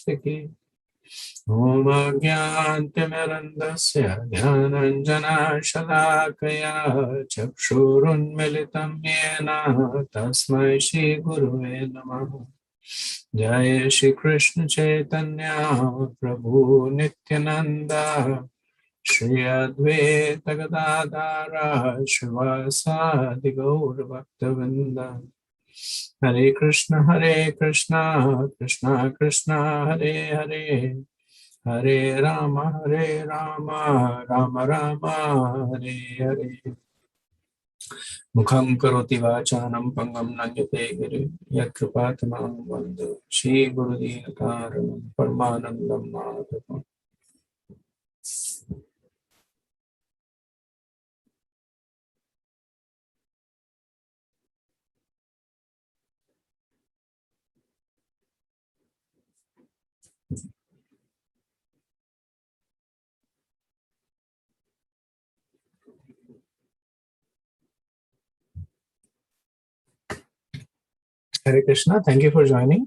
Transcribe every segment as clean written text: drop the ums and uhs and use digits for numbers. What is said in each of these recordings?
Namaste. Om Ajnantimirandasya Dhyananjana Shalakaya Chakshurunmilitam Yena Tasmai Shri Guruve Namaha. Jai Shri Krishna Chaitanya Prabhu Nityananda Shri Advaita Gadadara Shrivasadi Gaur Bhaktavinda. Hare Krishna Krishna Krishna Hare Hare Hare Rama Rama Rama Hare Hare. Mukham karoti vachanam pangam nanyate giri yatkripatamam vandu Shri Gurudinakaranam Paramanandam Madhavam. Hare Krishna, thank you for joining.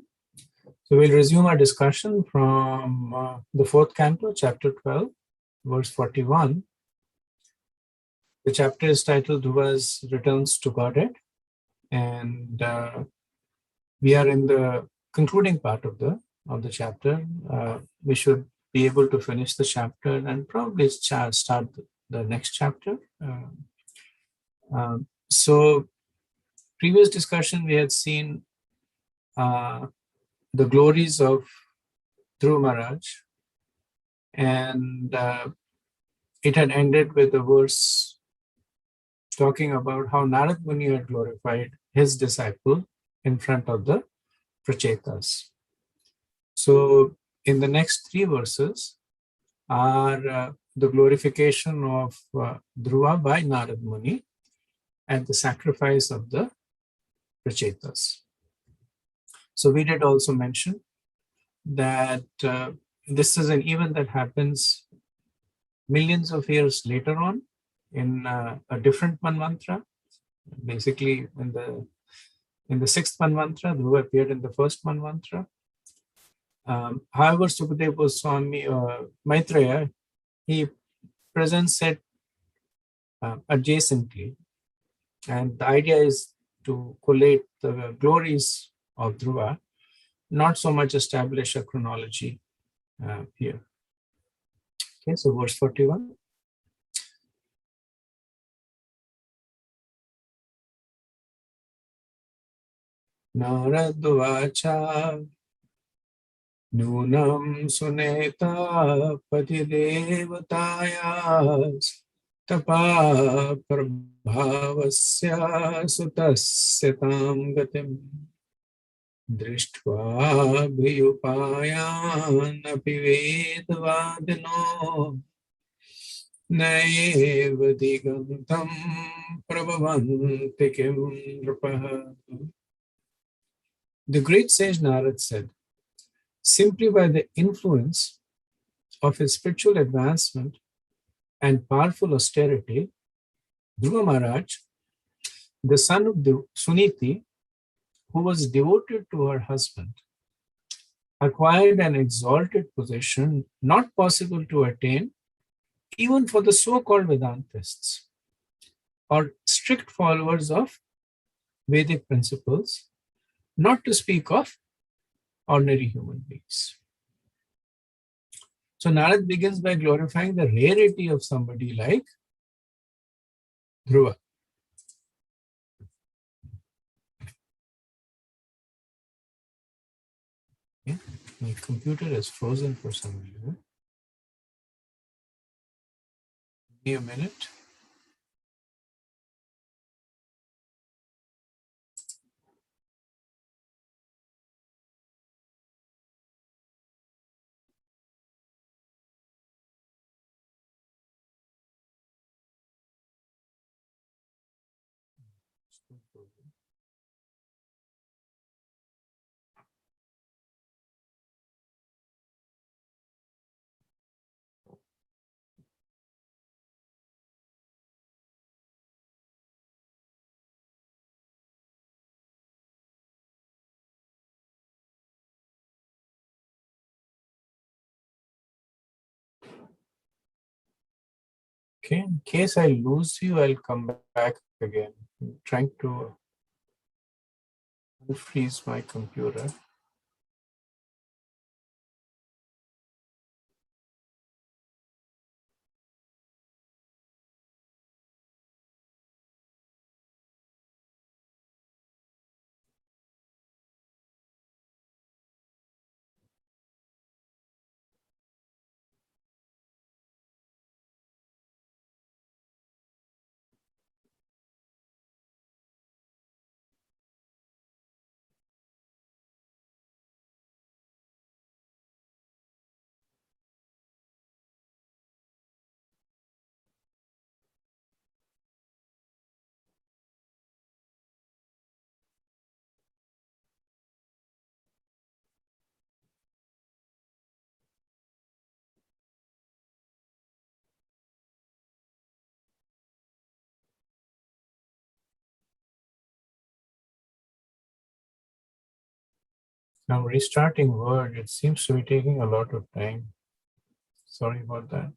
So we'll resume our discussion from the fourth canto, chapter 12, verse 41. The chapter is titled Dhruva's Returns to Godhead, and we are in the concluding part of the chapter. We should be able to finish the chapter and probably start the next chapter. So previous discussion, we had seen the glories of Dhruva Maharaj, and it had ended with a verse talking about how Narad Muni had glorified his disciple in front of the Prachetas. So in the next three verses are the glorification of Dhruva by Narad Muni and the sacrifice of the Prachetas. So we did also mention that this is an event that happens millions of years later on in a different Manvantra. Basically, in the sixth Manvantra, Dhruva appeared in the first Manvantra. However, Sukadeva Goswami Maitreya, he presents it adjacently, and the idea is to collate the glories of Dhruva, not so much establish a chronology here. Okay, so verse 41. Narad-vacha Nunam Suneta Patidevatayas Tapa Prabhavasya Sutasya Tam Gatim Drishtva Bhiyupayan Apivedvadino Naiva Digantam Prabhavanti Kim Nrupaha. The great sage Narad said, simply by the influence of his spiritual advancement and powerful austerity, Dhruva Maharaj, the son of Suniti, who was devoted to her husband, acquired an exalted position not possible to attain even for the so-called Vedantists or strict followers of Vedic principles, not to speak of ordinary human beings. So Narad begins by glorifying the rarity of somebody like Dhruva. Okay. My computer is frozen for some reason. Give me a minute. Okay, in case I lose you, I'll come back again. I'm trying to unfreeze my computer. Now restarting Word, it seems to be taking a lot of time. Sorry about that.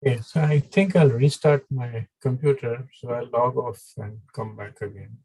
Okay, so I think I'll restart my computer. So I'll log off and come back again.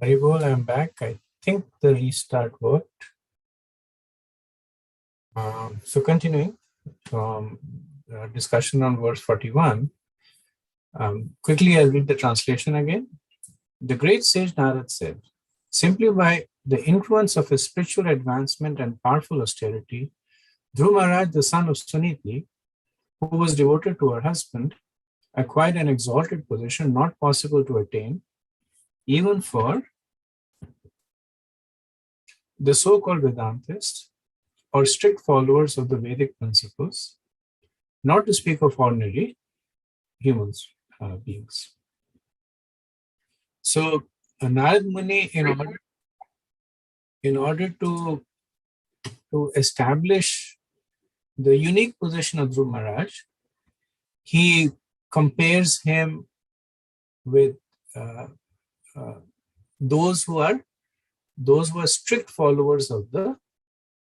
Haribol, I'm back. I think the restart worked. So continuing from discussion on verse 41, quickly I'll read the translation again. The great sage Narad said, simply by the influence of his spiritual advancement and powerful austerity, Dhruva Maharaj, the son of Suniti, who was devoted to her husband, acquired an exalted position not possible to attain, even for the so-called Vedantists or strict followers of the Vedic principles, not to speak of ordinary humans, beings. So, Narad Muni, in order to establish the unique position of Dhruva Maharaj, he compares him with those who are strict followers of the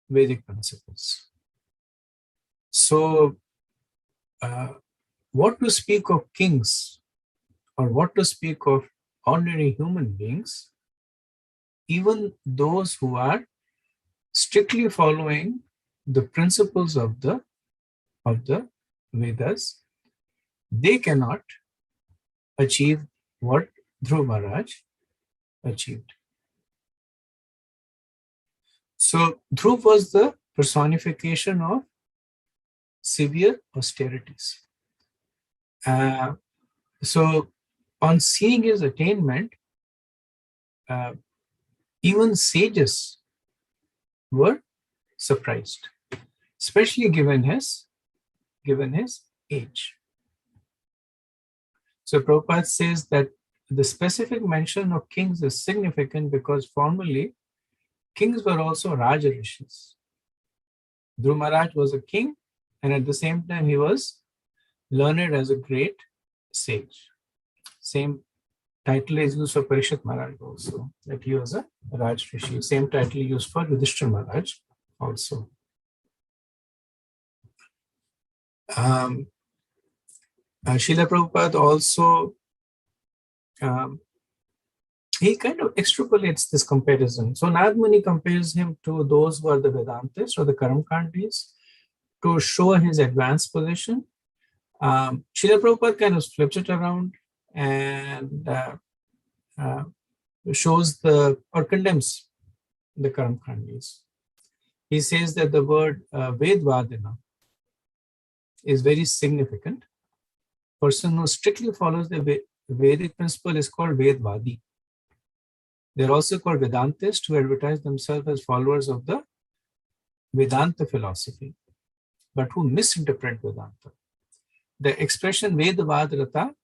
Vedic principles. So, what to speak of kings, or what to speak of ordinary human beings, even those who are strictly following the principles of the Vedas, they cannot achieve what Dhruva Maharaj achieved. So Dhruva was the personification of severe austerities. So on seeing his attainment, even sages were surprised, especially given his age. So Prabhupada says that the specific mention of kings is significant because formerly kings were also Raja Rishis. Dhruva Maharaj was a king, and at the same time he was learned as a great sage. Same title is used for Parishit Maharaj also, that he was a Raj Rishi. Same title used for Yudhishthira Maharaj also. Srila Prabhupada also, he kind of extrapolates this comparison. So Narad Muni compares him to those who are the Vedantists or the Karamkandis to show his advanced position. Srila Prabhupada kind of flips it around and shows or condemns the Karamkandis. He says that the word Vedvadina is very significant. Person who strictly follows the Vedic principle is called Vedvadi. They're also called Vedantists, who advertise themselves as followers of the Vedanta philosophy, but who misinterpret Vedanta. The expression Vedvadrata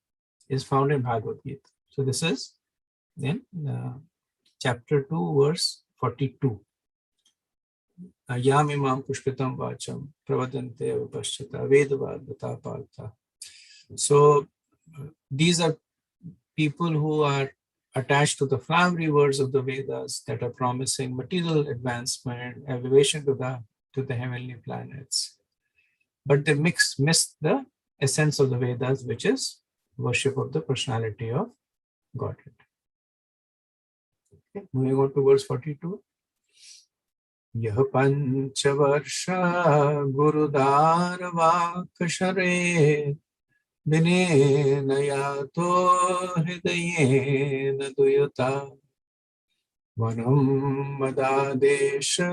is found in Bhagavad Gita. So this is in chapter 2, verse 42. Yam imam pushpitam vacham pravadante avapashyata Vedvadrata partha. So these are people who are attached to the flowery words of the Vedas that are promising material advancement, elevation to the heavenly planets. But they miss the essence of the Vedas, which is worship of the personality of Godhead. Okay, moving on to verse 42. Yah panchavarsha gurudar vakshare Vinena yato hridayena duyata Vanam madadesha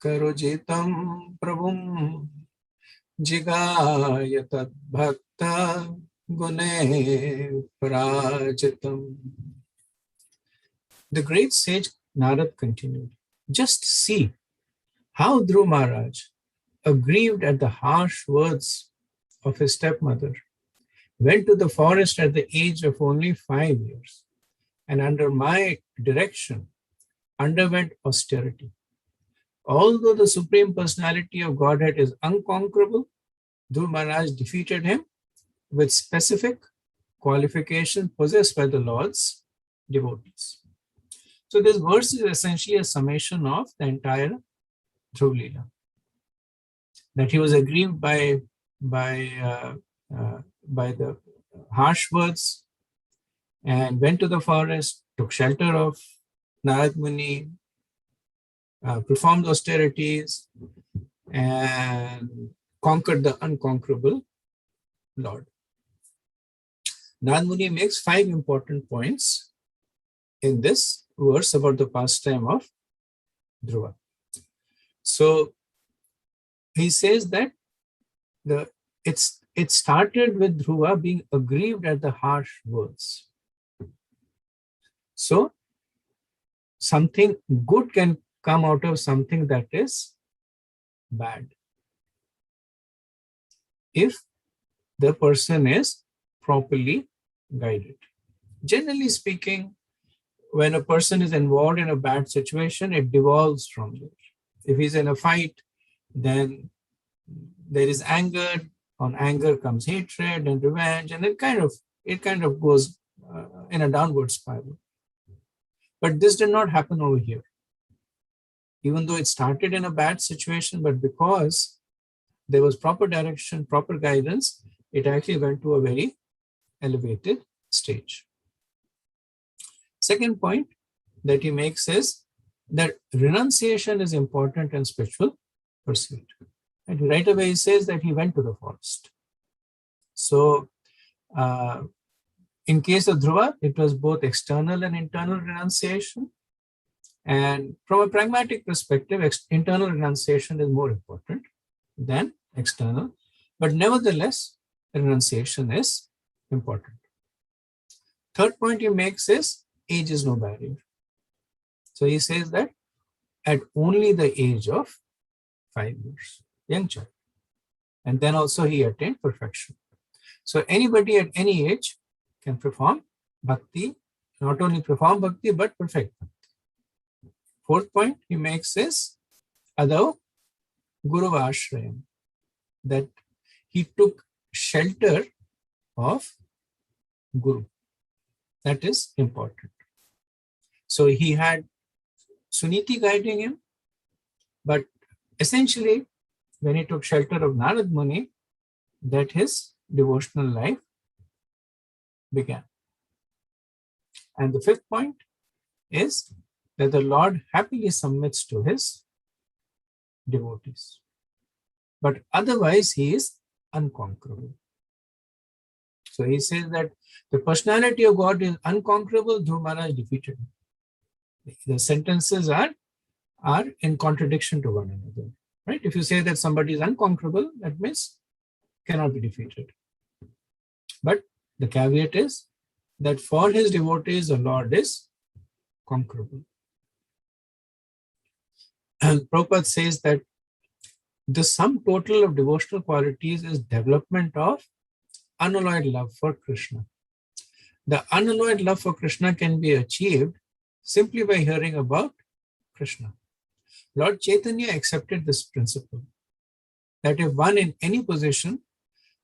karujitam prabhum Jigayatad bhakta gune prajitam. The great sage Narad continued, just see how Dhruva Maharaj, aggrieved at the harsh words of his stepmother, went to the forest at the age of only 5 years, and under my direction underwent austerity. Although the Supreme Personality of Godhead is unconquerable, Dhruva Maharaj defeated him with specific qualifications possessed by the Lord's devotees. So this verse is essentially a summation of the entire Dhruva Leela. That he was aggrieved by the harsh words and went to the forest took shelter of Narad Muni, performed austerities, and conquered the unconquerable Lord. Narad Muni makes 5 important points in this verse about the pastime of Dhruva. So he says that it started with Dhruva being aggrieved at the harsh words. So something good can come out of something that is bad, if the person is properly guided. Generally speaking, when a person is involved in a bad situation, it devolves from there. If he's in a fight, then there is anger. On anger comes hatred and revenge, and it kind of goes in a downward spiral. But this did not happen over here. Even though it started in a bad situation, but because there was proper direction, proper guidance, it actually went to a very elevated stage. Second point that he makes is that renunciation is important in spiritual pursuit. And right away he says that he went to the forest. So in case of Dhruva, it was both external and internal renunciation. And from a pragmatic perspective, internal renunciation is more important than external. But nevertheless, renunciation is important. Third point he makes is age is no barrier. So he says that at only the age of 5 years, young child. And then also he attained perfection. So anybody at any age can perform bhakti, not only perform bhakti, but perfect bhakti. Fourth point he makes is Adav Guru Ashrayam, that he took shelter of Guru. That is important. So he had Suniti guiding him, but essentially when he took shelter of Narad Muni, that his devotional life began. And the fifth point is that the Lord happily submits to his devotees. But otherwise, he is unconquerable. So he says that the personality of God is unconquerable, Dhruva Maharaj defeated him. The sentences are in contradiction to one another. Right? If you say that somebody is unconquerable, that means cannot be defeated. But the caveat is that for his devotees, the Lord is conquerable. And Prabhupada says that the sum total of devotional qualities is development of unalloyed love for Krishna. The unalloyed love for Krishna can be achieved simply by hearing about Krishna. Lord Chaitanya accepted this principle, that if one in any position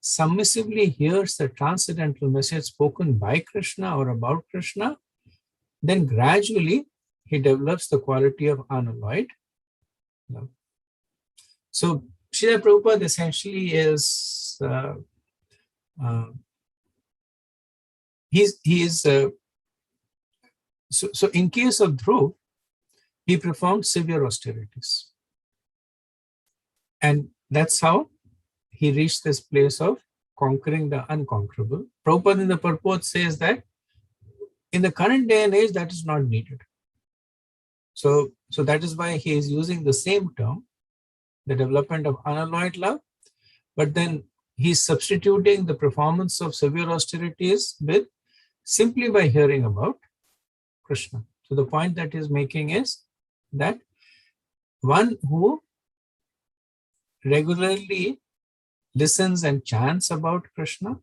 submissively hears the transcendental message spoken by Krishna or about Krishna, then gradually he develops the quality of unalloyed love. So Srila Prabhupada essentially is so in case of Dhruva, he performed severe austerities. And that's how he reached this place of conquering the unconquerable. Prabhupada in the purport says that in the current day and age, that is not needed. So that is why he is using the same term, the development of unalloyed love, but then he's substituting the performance of severe austerities with simply by hearing about Krishna. So the point that he's making is that one who regularly listens and chants about Krishna,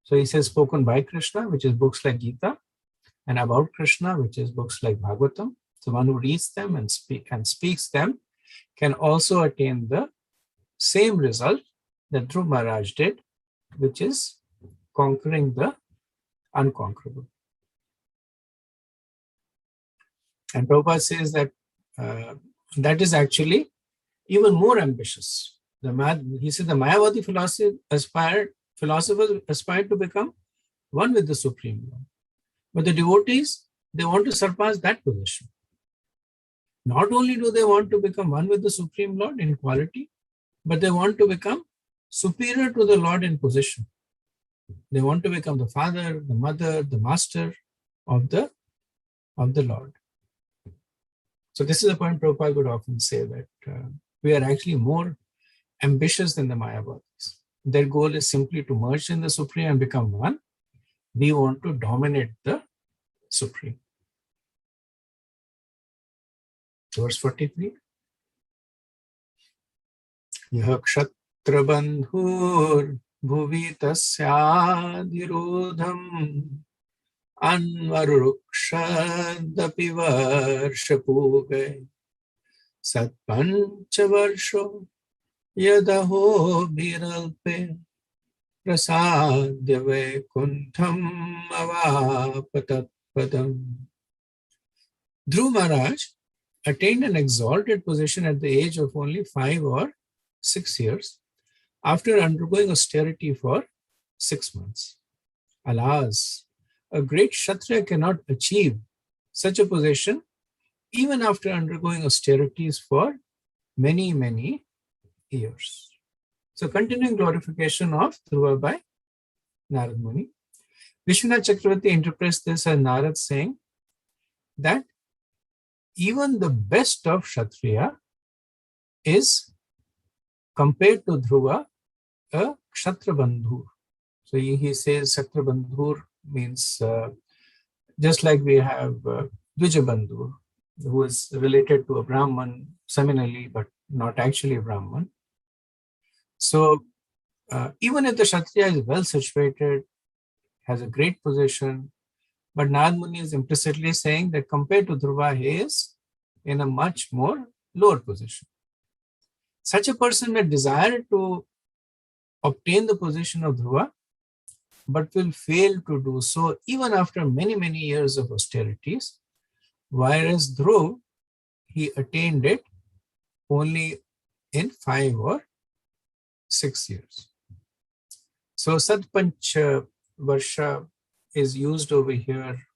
so he says spoken by Krishna, which is books like Gita, and about Krishna, which is books like Bhagavatam. So one who reads them and speaks them can also attain the same result that Dhruva Maharaj did, which is conquering the unconquerable. And Prabhupada says that that is actually even more ambitious. He said the Mayavadi philosophers aspired to become one with the Supreme Lord. But the devotees, they want to surpass that position. Not only do they want to become one with the Supreme Lord in quality, but they want to become superior to the Lord in position. They want to become the father, the mother, the master of the Lord. So this is a point Prabhupada would often say, that we are actually more ambitious than the Mayavadis. Their goal is simply to merge in the Supreme and become one. We want to dominate the Supreme. Verse 43. Yaha kshatra bandhur bhuvi tasyadhirodham anvarukshadapi varshapugai satpancha varsho yadaho viralpe prasadya vaikuntham avapatat padam. Dhruva Maharaj attained an exalted position at the age of only 5 or 6 years after undergoing austerity for 6 months. Alas, a great Kshatriya cannot achieve such a position even after undergoing austerities for many, many years. So continuing glorification of Dhruva by Narad Muni. Vishwanath Chakravarti interprets this as Narad saying that even the best of Kshatriya is, compared to Dhruva, a Kshatra Bandhur. So he says Kshatra Bandhur means just like we have Dvija Bandhur, who is related to a Brahman seminally, but not actually a Brahman. So even if the Kshatriya is well situated, has a great position, but Narad Muni is implicitly saying that compared to Dhruva, he is in a much more lower position. Such a person may desire to obtain the position of Dhruva, but will fail to do so even after many, many years of austerities, whereas Dhruva, he attained it only in 5 or 6 years. So Satpancha Varsha is used over here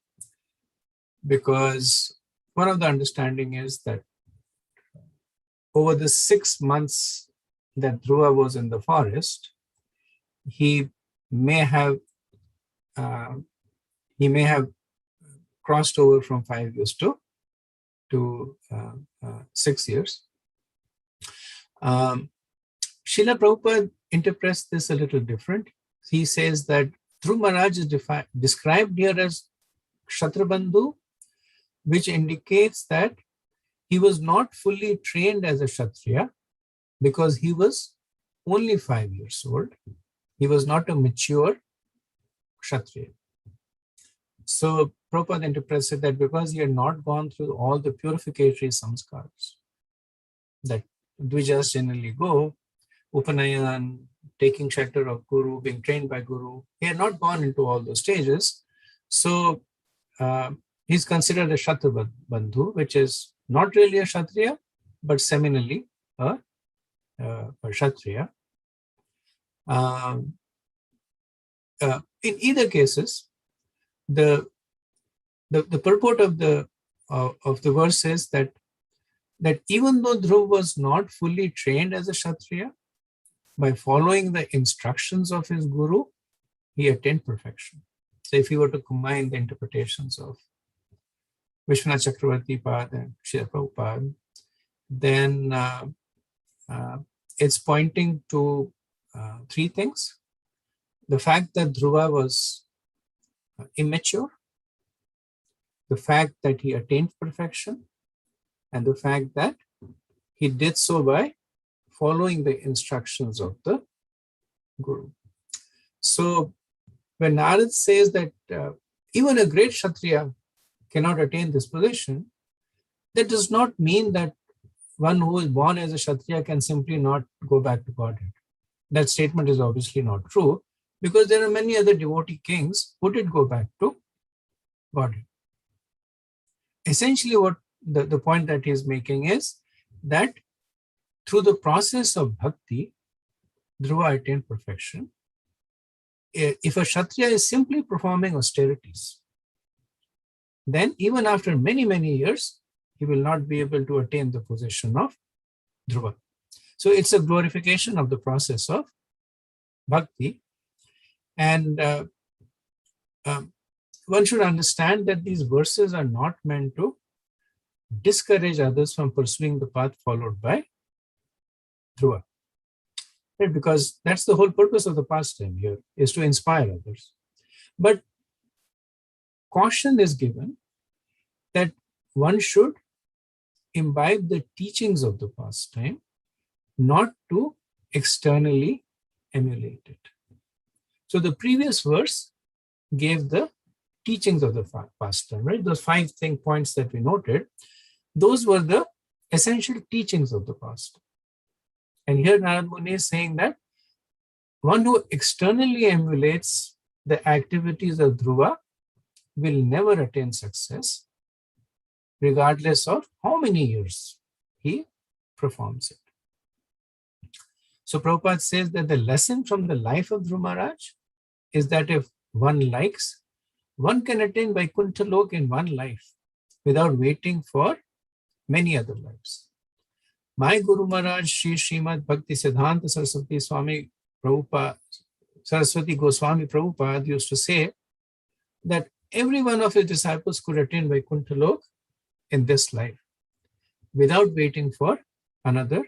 because one of the understanding is that over the 6 months that Dhruva was in the forest, he may have crossed over from 5 years to 6 years. Srila Prabhupada interprets this a little different. He says that Dhruva Maharaj is described here as Kshatrabandhu, which indicates that he was not fully trained as a Kshatriya because he was only 5 years old. He was not a mature Kshatriya. So Prabhupada interprets it that because he had not gone through all the purificatory samskars that Dvijas generally go, Upanayan, taking shelter of Guru, being trained by Guru, he had not gone into all those stages. So he's considered a Kshatriya Bandhu, which is not really a Kshatriya, but seminally a Kshatriya. In either cases, the purport of the verse is that even though Dhruva was not fully trained as a Kshatriya, by following the instructions of his Guru, he attained perfection. So if you were to combine the interpretations of Vishwanath Chakravarti Pad and Srila Prabhupada, then it's pointing to 3 things. The fact that Dhruva was immature, the fact that he attained perfection, and the fact that he did so by following the instructions of the Guru. So when Narad says that even a great Kshatriya cannot attain this position, that does not mean that one who is born as a Kshatriya can simply not go back to Godhead. That statement is obviously not true, because there are many other devotee kings who did go back to Godhead. Essentially, what the point that he is making is that through the process of bhakti, Dhruva attained perfection. If a Kshatriya is simply performing austerities, then even after many, many years, he will not be able to attain the position of Dhruva. So it's a glorification of the process of bhakti. And one should understand that these verses are not meant to discourage others from pursuing the path followed by Dhruva. Right? Because that's the whole purpose of the pastime here, is to inspire others. But caution is given that one should imbibe the teachings of the pastime, not to externally emulate it. So the previous verse gave the teachings of the pastime, right? Those 5 points that we noted, those were the essential teachings of the pastime. And here Narad Muni is saying that one who externally emulates the activities of Dhruva will never attain success, regardless of how many years he performs it. So Prabhupada says that the lesson from the life of Dhruva Maharaj is that if one likes, one can attain Vaikuntha Lok in one life without waiting for many other lives. My Guru Maharaj, Sri Srimad Bhakti Siddhanta Saraswati Swami Prabhupada, Saraswati Goswami Prabhupada used to say that every one of his disciples could attain Vaikuntha Lok in this life without waiting for another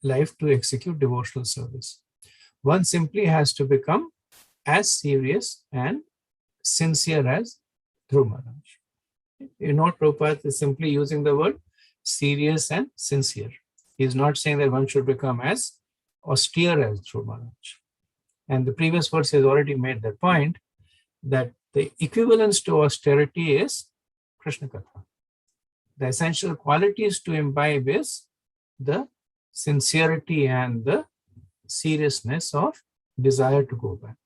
life to execute devotional service. One simply has to become as serious and sincere as Dhruva Maharaj. You know, Prabhupada is simply using the word serious and sincere. He is not saying that one should become as austere as Dhruva Maharaj. And the previous verse has already made that point, that the equivalence to austerity is Krishna Katha. The essential qualities to imbibe is the sincerity and the seriousness of desire to go back.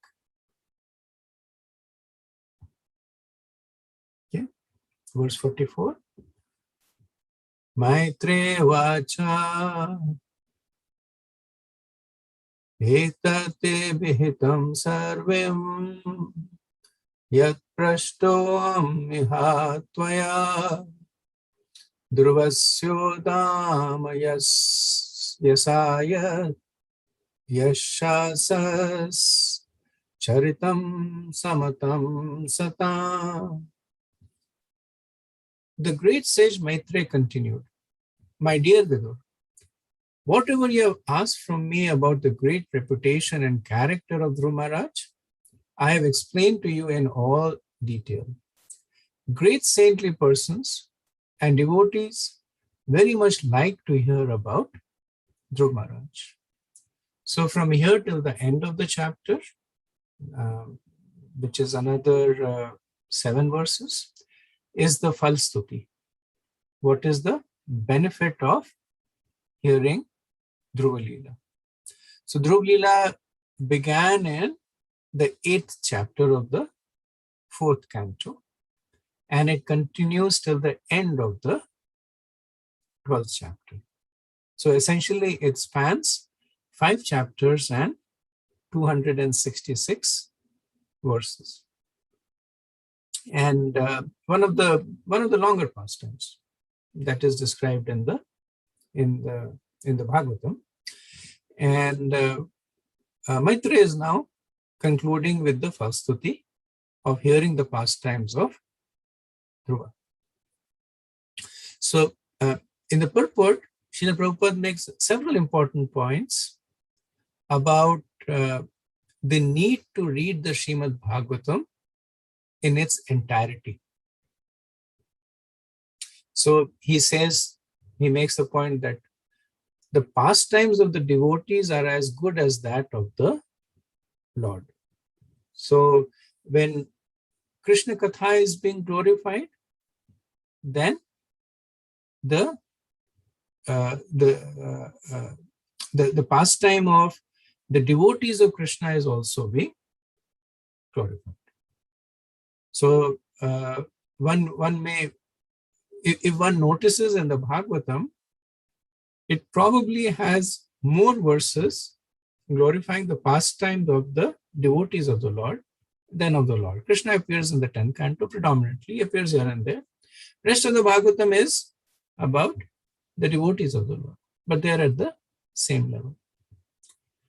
Okay, verse 44. Maitre vacha etate vihitam sarvim yat prashtom mihatvaya Dhruvasyo yasaya yashasas charitam samatam sata. The great sage Maitreya continued, my dear Vidur, whatever you have asked from me about the great reputation and character of Dhruva Maharaj, I have explained to you in all detail. Great saintly persons and devotees very much like to hear about Dhruva Maharaj. So from here till the end of the chapter, which is another 7 verses, is the Falstuti. What is the benefit of hearing Dhruva Leela? So Dhruva Leela began in the 8th chapter of the 4th canto, and it continues till the end of the 12th chapter. So essentially it spans 5 chapters and 266 verses. And one of the longer pastimes that is described in the Bhagavatam. And Maitreya is now concluding with the Falstuti of hearing the pastimes of Dhruva. So in the purport, Srila Prabhupada makes several important points about the need to read the Srimad Bhagavatam in its entirety. So he makes the point that the pastimes of the devotees are as good as that of the Lord. So when Krishna Katha is being glorified, then the pastime of the devotees of Krishna is also being glorified. So one may, if one notices in the Bhagavatam, it probably has more verses glorifying the pastime of the devotees of the Lord than of the Lord. Krishna appears in the 10th canto predominantly, appears here and there, Rest of the Bhagavatam is about the devotees of the Lord, but they are at the same level.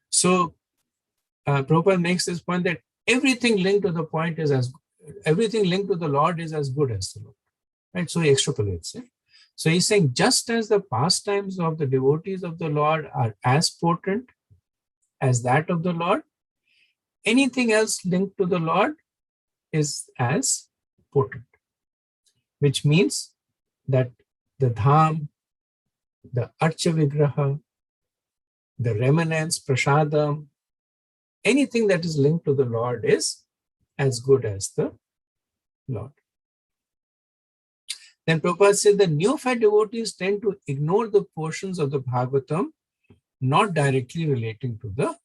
So Prabhupada makes this point that everything linked to the point is everything linked to the Lord is as good as the Lord. Right? So he extrapolates it. So he's saying just as the pastimes of the devotees of the Lord are as potent as that of the Lord, anything else linked to the Lord is as potent, which means that the dham, the archa vigraha, the remnants, prasadam, anything that is linked to the Lord is as good as the Lord. Then Prabhupada said the neophyte devotees tend to ignore the portions of the Bhagavatam not directly relating to the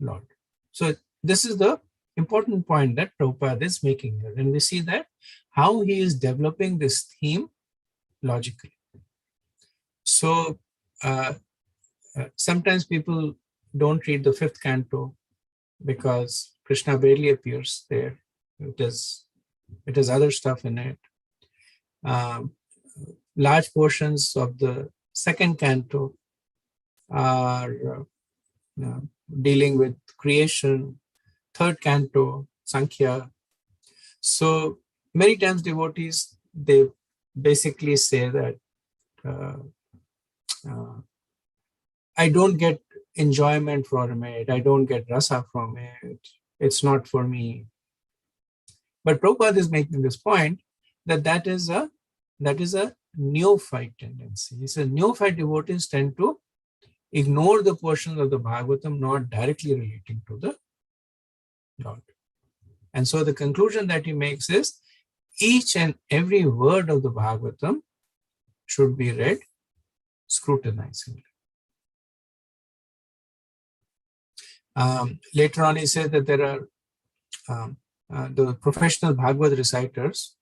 Lord. So this is the important point that Prabhupada is making here. And we see that how he is developing this theme logically. So sometimes people don't read the 5th canto because Krishna barely appears there. It has other stuff in it. Large portions of the 2nd canto are dealing with creation, 3rd canto, Sankhya. So many times devotees, they basically say that I don't get enjoyment from it, I don't get rasa from it, it's not for me. But Prabhupada is making this point that is a neophyte tendency. He says neophyte devotees tend to ignore the portions of the Bhagavatam not directly relating to the Lord. And so the conclusion that he makes is each and every word of the Bhagavatam should be read scrutinizingly. Later on, he said that there are the professional Bhagavad reciters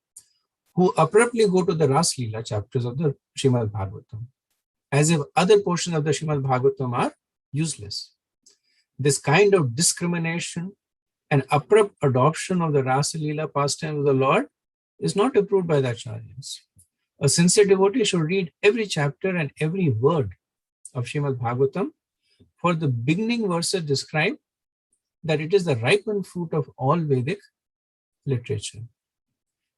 who abruptly go to the Ras Leela chapters of the Srimad Bhagavatam, as if other portions of the Srimad Bhagavatam are useless. This kind of discrimination and abrupt adoption of the Rasa Leela pastime of the Lord is not approved by the Acharyas. A sincere devotee should read every chapter and every word of Srimad Bhagavatam, for the beginning verses describe that it is the ripened fruit of all Vedic literature.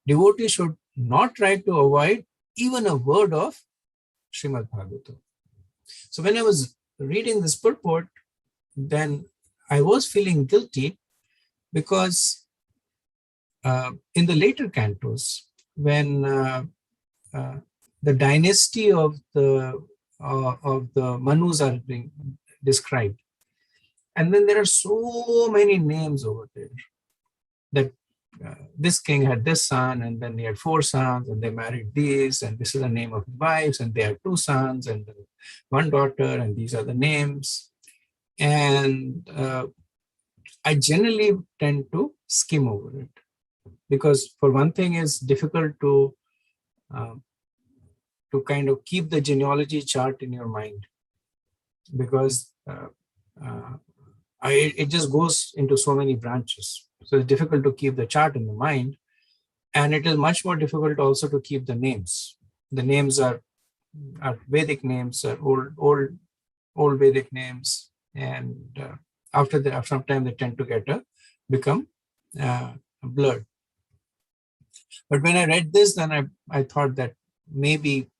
Devotees should not try to avoid even a word of Srimad Bhagavatam. So when I was reading this purport, then I was feeling guilty because in the later cantos, when the dynasty of the Manus are being described, and then there are so many names over there that this king had this son, and then he had 4 sons, and they married these, and this is the name of wives, and they had 2 sons and 1 daughter, and these are the names. And I generally tend to skim over it because, for one thing, it's difficult to kind of keep the genealogy chart in your mind, because it just goes into so many branches. So it's difficult to keep the chart in the mind, and it is much more difficult also to keep the names. The names are Vedic names, are old Vedic names, and after some time they tend to become blurred. But when I read this, then I thought that maybe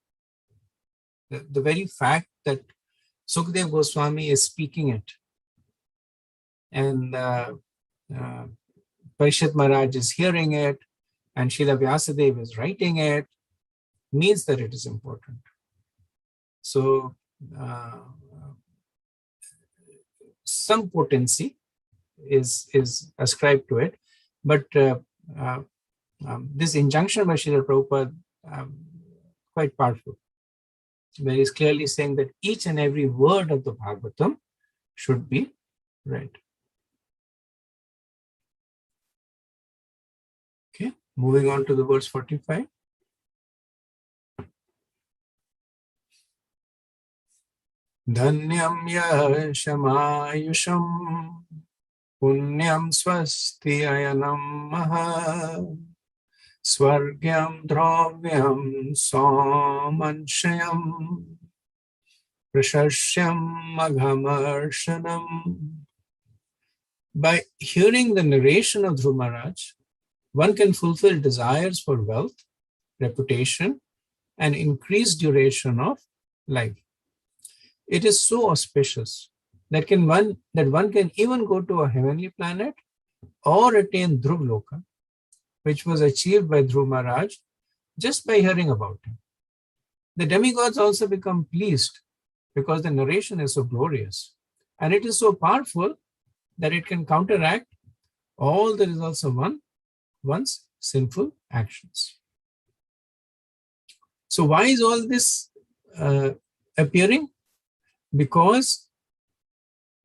the very fact that Sukadeva Goswami is speaking it, and Parishad Maharaj is hearing it, and Srila Vyasadeva is writing it, means that it is important. So some potency is ascribed to it, but this injunction by Srila Prabhupada quite powerful, where he's clearly saying that each and every word of the Bhagavatam should be read. Okay, moving on to the verse 45. Dhanyam yashamayusham punyam swasti ayanam maha Swargyam Dravyam Somanshayam Prashasyam Maghamarsanam. By hearing the narration of Dhruva Maharaj, one can fulfill desires for wealth, reputation, and increased duration of life. It is so auspicious that one can even go to a heavenly planet or attain Dhruva Loka, which was achieved by Dhruva Maharaj just by hearing about him. The demigods also become pleased because the narration is so glorious and it is so powerful that it can counteract all the results of one's sinful actions. So why is all this appearing? Because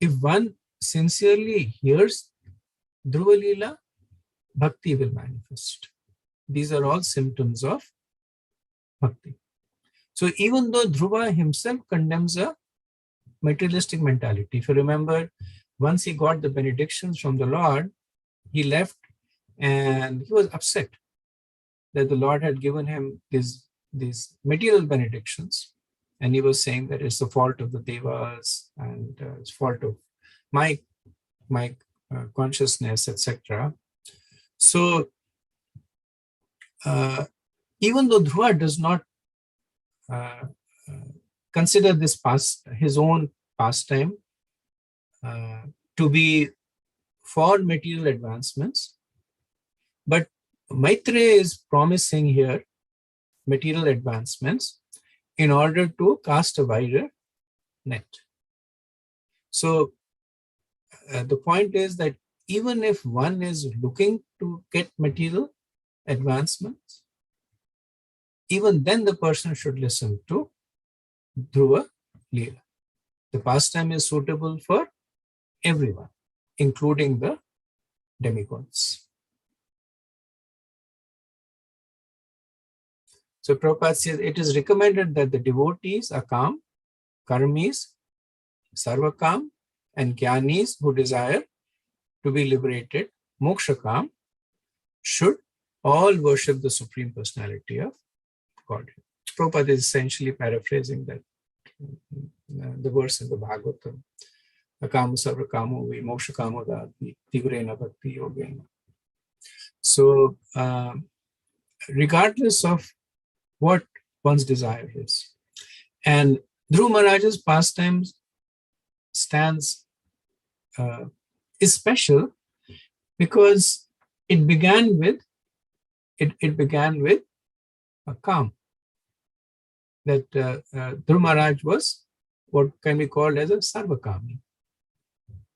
if one sincerely hears Dhruva Leela, Bhakti will manifest. These are all symptoms of Bhakti. So even though Dhruva himself condemns a materialistic mentality, if you remember, once he got the benedictions from the Lord, he left and he was upset that the Lord had given him these material benedictions. And he was saying that it's the fault of the Devas and it's fault of my consciousness, etc. So even though Dhruva does not consider this his own pastime to be for material advancements, but Maitreya is promising here material advancements in order to cast a wider net. So the point is that even if one is looking to get material advancements, even then the person should listen to Dhruva Leela. The pastime is suitable for everyone, including the demigods. So Prabhupada says it is recommended that the devotees, Akam, Karmis, Sarvakam, and Jnanis who desire to be liberated, Mokshakam, should all worship the Supreme Personality of Godhead. Prabhupada is essentially paraphrasing that the verse in the Bhagavatam. Akam Sarvakamo vi Mokshakamo dati Tivrena Bhakti Yogena. So regardless of what one's desire is. And Dhruva Maharaj's pastimes is special because it began with a calm. That Dhruva Maharaj was what can be called as a Sarvakami.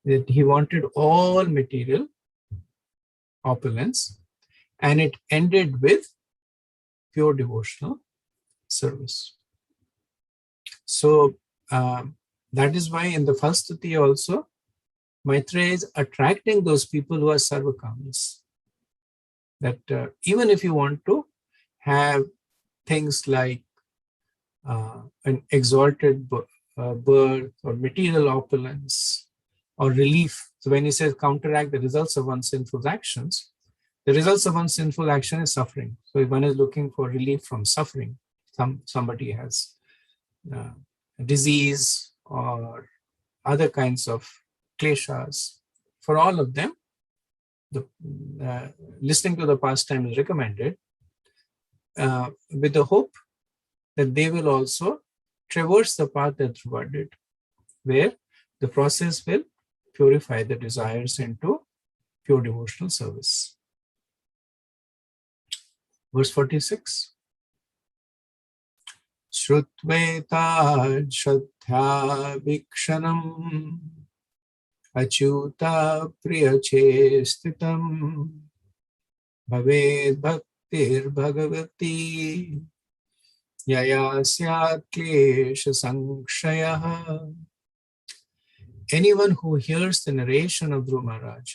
That he wanted all material opulence, and it ended with pure devotional service. So that is why in the first stuti also, Maitreya is attracting those people who are Sarvakamis. That even if you want to have things like an exalted birth or material opulence or relief. So when he says counteract the results of one's sinful actions, the results of one's sinful action is suffering. So if one is looking for relief from suffering, somebody has a disease or other kinds of kleshas, for all of them, listening to the pastime is recommended with the hope that they will also traverse the path that Dhruva did, where the process will purify the desires into pure devotional service. Verse 46. Shrutvetat shraddha vikshanam achyuta priyachestitam bhaved bhaktir bhagavati yaya syat klesha sankshayah. Anyone who hears the narration of Dhruva Maharaj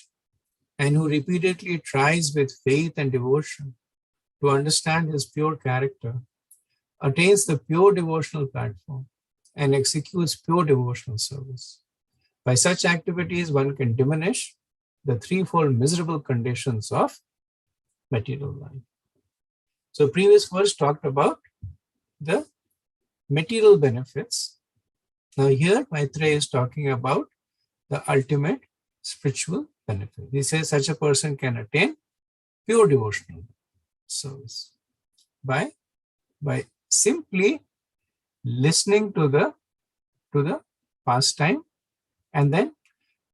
and who repeatedly tries with faith and devotion to understand his pure character attains the pure devotional platform and executes pure devotional service. By such activities, one can diminish the threefold miserable conditions of material life. So previous verse talked about the material benefits. Now here Maitreya is talking about the ultimate spiritual benefit. He says such a person can attain pure devotional service by simply listening to the pastime and then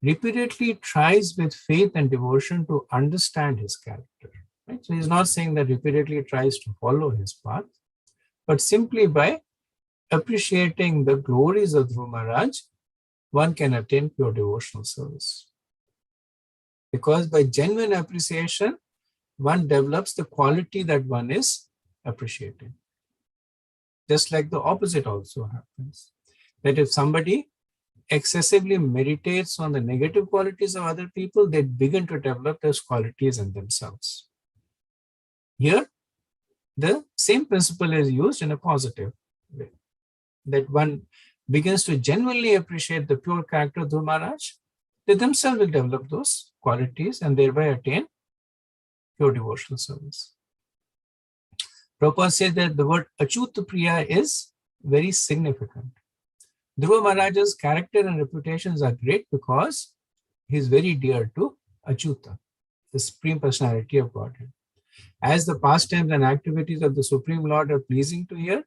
repeatedly tries with faith and devotion to understand his character. Right? So he's not saying that repeatedly tries to follow his path, but simply by appreciating the glories of Dhruva Maharaj, one can attain pure devotional service. Because by genuine appreciation, one develops the quality that one is appreciating. Just like the opposite also happens. That if somebody excessively meditates on the negative qualities of other people, they begin to develop those qualities in themselves. Here, the same principle is used in a positive way. That one begins to genuinely appreciate the pure character of Dhruva Maharaj, they themselves will develop those qualities and thereby attain pure devotional service. Prabhupada says that the word Achyuta Priya is very significant. Dhruva Maharaj's character and reputations are great because he is very dear to Achyuta, the Supreme Personality of Godhead. As the pastimes and activities of the Supreme Lord are pleasing to hear,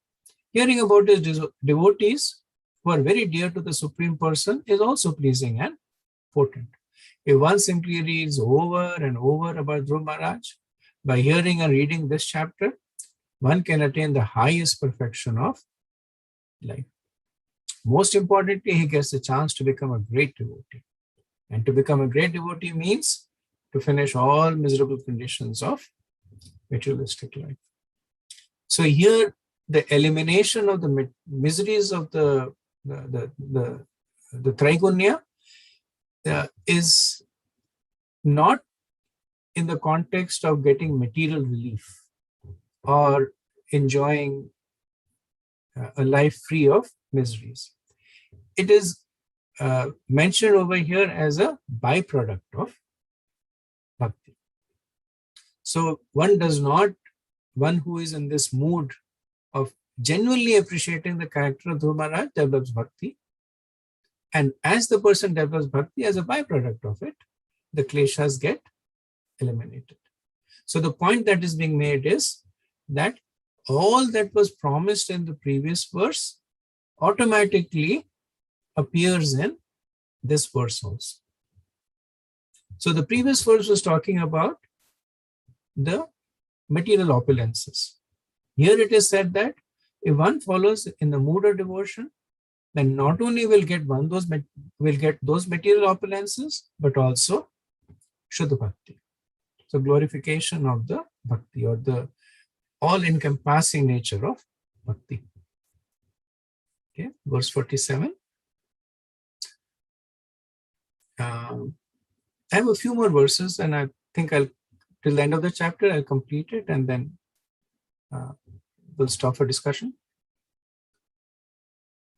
hearing about his devotees who are very dear to the Supreme Person is also pleasing and potent. If one simply reads over and over about Dhruva Maharaj, by hearing and reading this chapter, one can attain the highest perfection of life. Most importantly, he gets the chance to become a great devotee. And to become a great devotee means to finish all miserable conditions of materialistic life. So here, the elimination of the miseries of the Traigunya is not in the context of getting material relief or enjoying a life free of miseries. It is mentioned over here as a byproduct of bhakti. So one who is in this mood of genuinely appreciating the character of Dhruva Maharaj develops bhakti. And as the person develops bhakti, as a byproduct of it, the kleshas get eliminated. So the point that is being made is that all that was promised in the previous verse automatically appears in this verse also. So the previous verse was talking about the material opulences. Here it is said that if one follows in the mood of devotion, then not only will get those material opulences, but also Shuddha Bhakti. So glorification of the Bhakti, or the all-encompassing nature of Bhakti. Okay, verse 47. I have a few more verses, and I think till the end of the chapter, I'll complete it, and then we'll stop for discussion.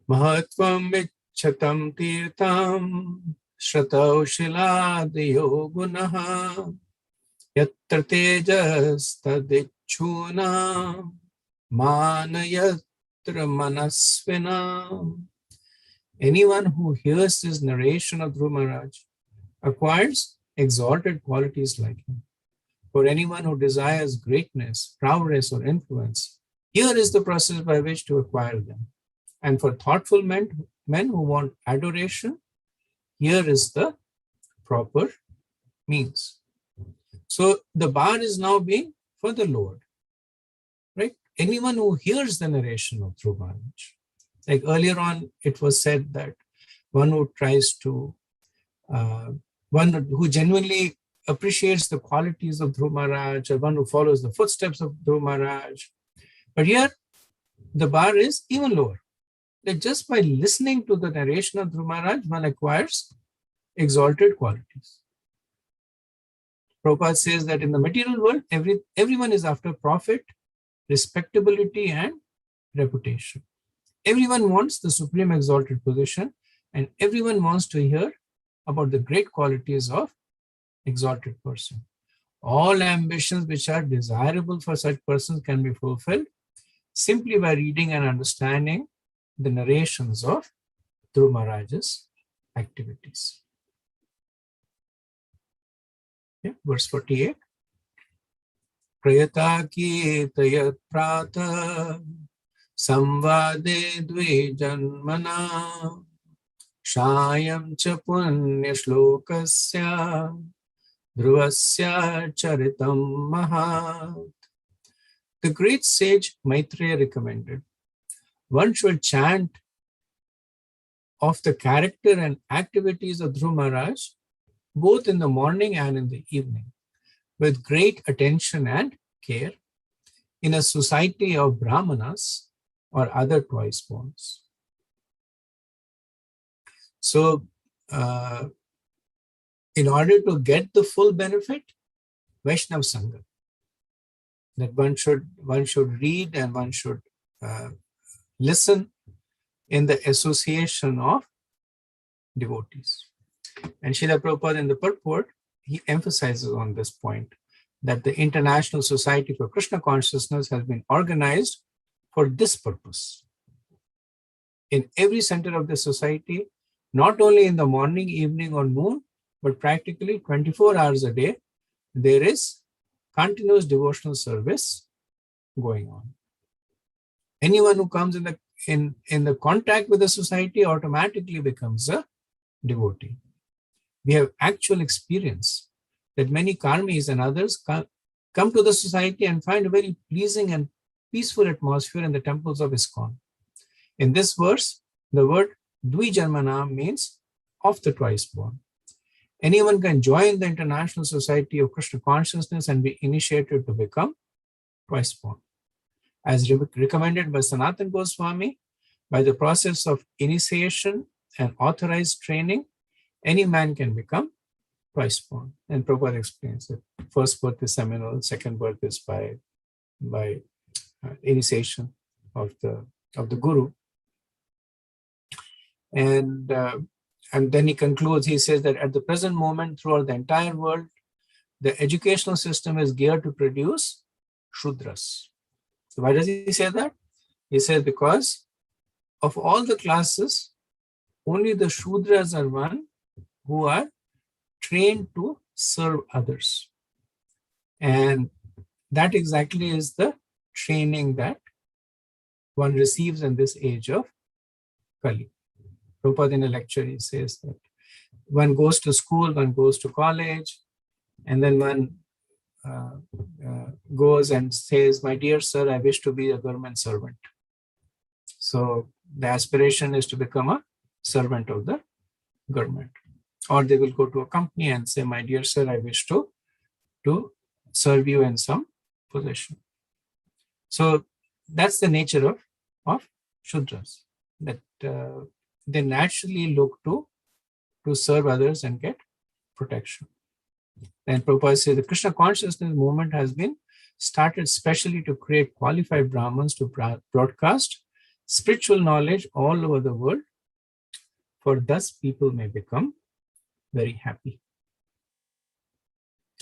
Mahatvam ichchatam tirtam shratau shiladiyo gunaha yatra tejas tadichuna manayatra manasvina. Anyone who hears this narration of Dhruva Maharaj acquires exalted qualities like him. For anyone who desires greatness, prowess, or influence, here is the process by which to acquire them. And for thoughtful men who want adoration, here is the proper means. So the bar is now being for the Lord, right? Anyone who hears the narration of Dhruva Maharaj. Like earlier on, it was said that one who tries to, one who genuinely appreciates the qualities of Dhruva Maharaj, or one who follows the footsteps of Dhruva Maharaj. But here, the bar is even lower. That just by listening to the narration of Dhruva Maharaj, one acquires exalted qualities. Prabhupada says that in the material world, everyone is after profit, respectability, and reputation. Everyone wants the supreme exalted position, and everyone wants to hear about the great qualities of exalted person. All ambitions which are desirable for such persons can be fulfilled simply by reading and understanding the narrations of Dhruva Maharaj's activities. Yeah, verse 48. Prayata ki tayat prata samvade dve janmana shayam cha punya shlokasya Dhruvasya charitam mahat. The great sage Maitreya recommended one should chant of the character and activities of Dhruva Maharaj both in the morning and in the evening with great attention and care in a society of Brahmanas or other twice borns. So, in order to get the full benefit, Vaishnav Sangha, that one should read and one should listen in the association of devotees. And Srila Prabhupada in the purport, he emphasizes on this point that the International Society for Krishna Consciousness has been organized for this purpose. In every center of the society, not only in the morning, evening, or noon, but practically 24 hours a day, there is continuous devotional service going on. Anyone who comes in the contact with the society automatically becomes a devotee. We have actual experience that many karmis and others come to the society and find a very pleasing and peaceful atmosphere in the temples of ISKCON. In this verse, the word Dvijanmana means of the twice born. Anyone can join the International Society of Krishna Consciousness and be initiated to become twice born. As recommended by Sanatana Goswami, by the process of initiation and authorized training, any man can become twice born. And Prabhupada explains that first birth is seminal, second birth is by initiation of the Guru. And then he concludes, he says that at the present moment, throughout the entire world, the educational system is geared to produce Shudras. So why does he say that? He says because of all the classes, only the Shudras are one who are trained to serve others. And that exactly is the training that one receives in this age of Kali. Prabhupada in a lecture, he says that one goes to school, one goes to college, and then one goes and says, my dear sir, I wish to be a government servant. So the aspiration is to become a servant of the government. Or they will go to a company and say, my dear sir, I wish to serve you in some position. So that's the nature of Shudras, that they naturally look to serve others and get protection. And Prabhupada says the Krishna consciousness movement has been started specially to create qualified Brahmins to broadcast spiritual knowledge all over the world, for thus people may become very happy.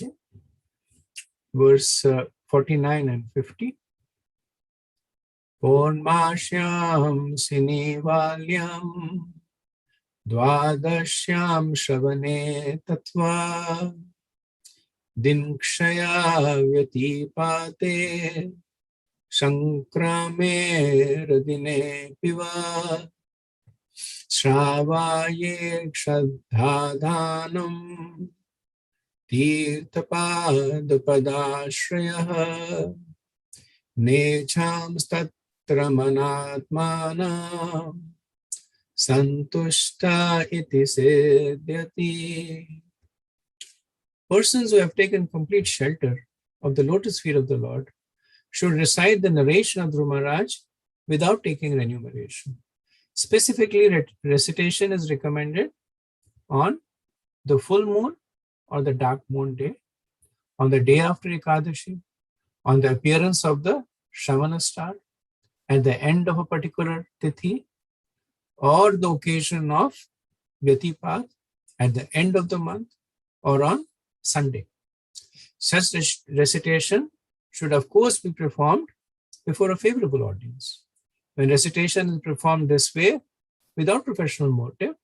Okay. Verse 49 and 50. Purnmashyam sinivalyam dvadashyam shavane tatva dinkshaya vyatipate shankrame radine piva Shravaye Kshadhadanam Tirthapadpadashrayah Necham Statramanatmana Santushta iti siddhyati. Persons who have taken complete shelter of the lotus feet of the Lord should recite the narration of Dhruva Maharaj without taking remuneration. Specifically, recitation is recommended on the full moon or the dark moon day, on the day after Ekadashi, on the appearance of the Shravana star, at the end of a particular tithi, or the occasion of Vyatipat, at the end of the month, or on Sunday. Such recitation should of course be performed before a favorable audience. When recitation is performed this way, without professional motive,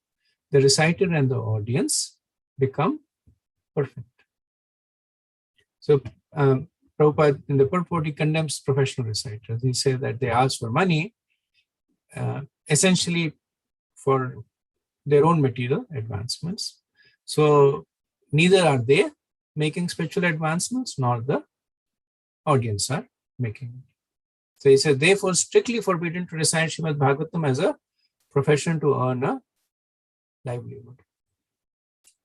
the reciter and the audience become perfect. So Prabhupada in the purport, he condemns professional reciters. He says that they ask for money essentially for their own material advancements. So neither are they making spiritual advancements nor the audience are making it. So he says, therefore, strictly forbidden to recite Srimad Bhagavatam as a profession to earn a livelihood.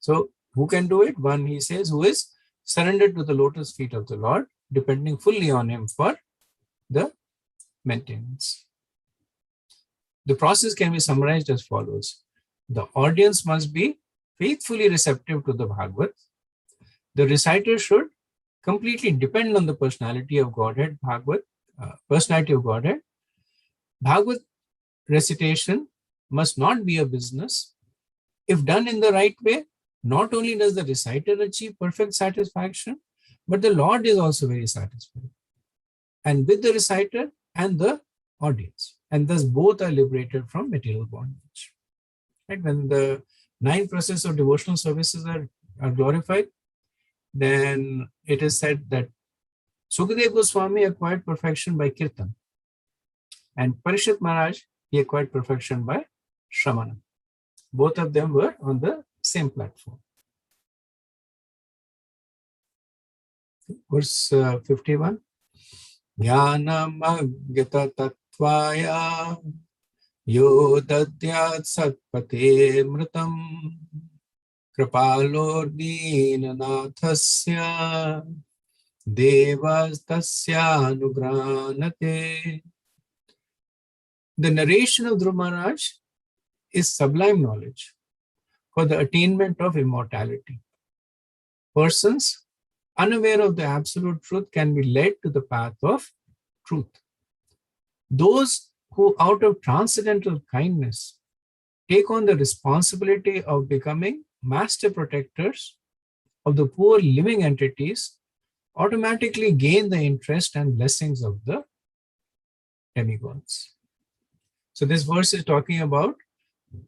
So who can do it? One, he says, who is surrendered to the lotus feet of the Lord, depending fully on him for the maintenance. The process can be summarized as follows. The audience must be faithfully receptive to the Bhagavad. The reciter should completely depend on the personality of Godhead, personality of Godhead. Bhagavad recitation must not be a business. If done in the right way, not only does the reciter achieve perfect satisfaction, but the Lord is also very satisfied. And with the reciter and the audience. And thus both are liberated from material bondage. Right? When the 9 processes of devotional services are glorified, then it is said that Sukadeva Goswami acquired perfection by Kirtan. And Parishit Maharaj, he acquired perfection by Shramana. Both of them were on the same platform. Verse 51. Jnanam agita tattvaya yo dadyat satpate mritam kripalor deenanathasya devas tasya anugranate. The narration of Dhruva Maharaj is sublime knowledge for the attainment of immortality. Persons unaware of the absolute truth can be led to the path of truth. Those who out of transcendental kindness take on the responsibility of becoming master protectors of the poor living entities automatically gain the interest and blessings of the demigods. So this verse is talking about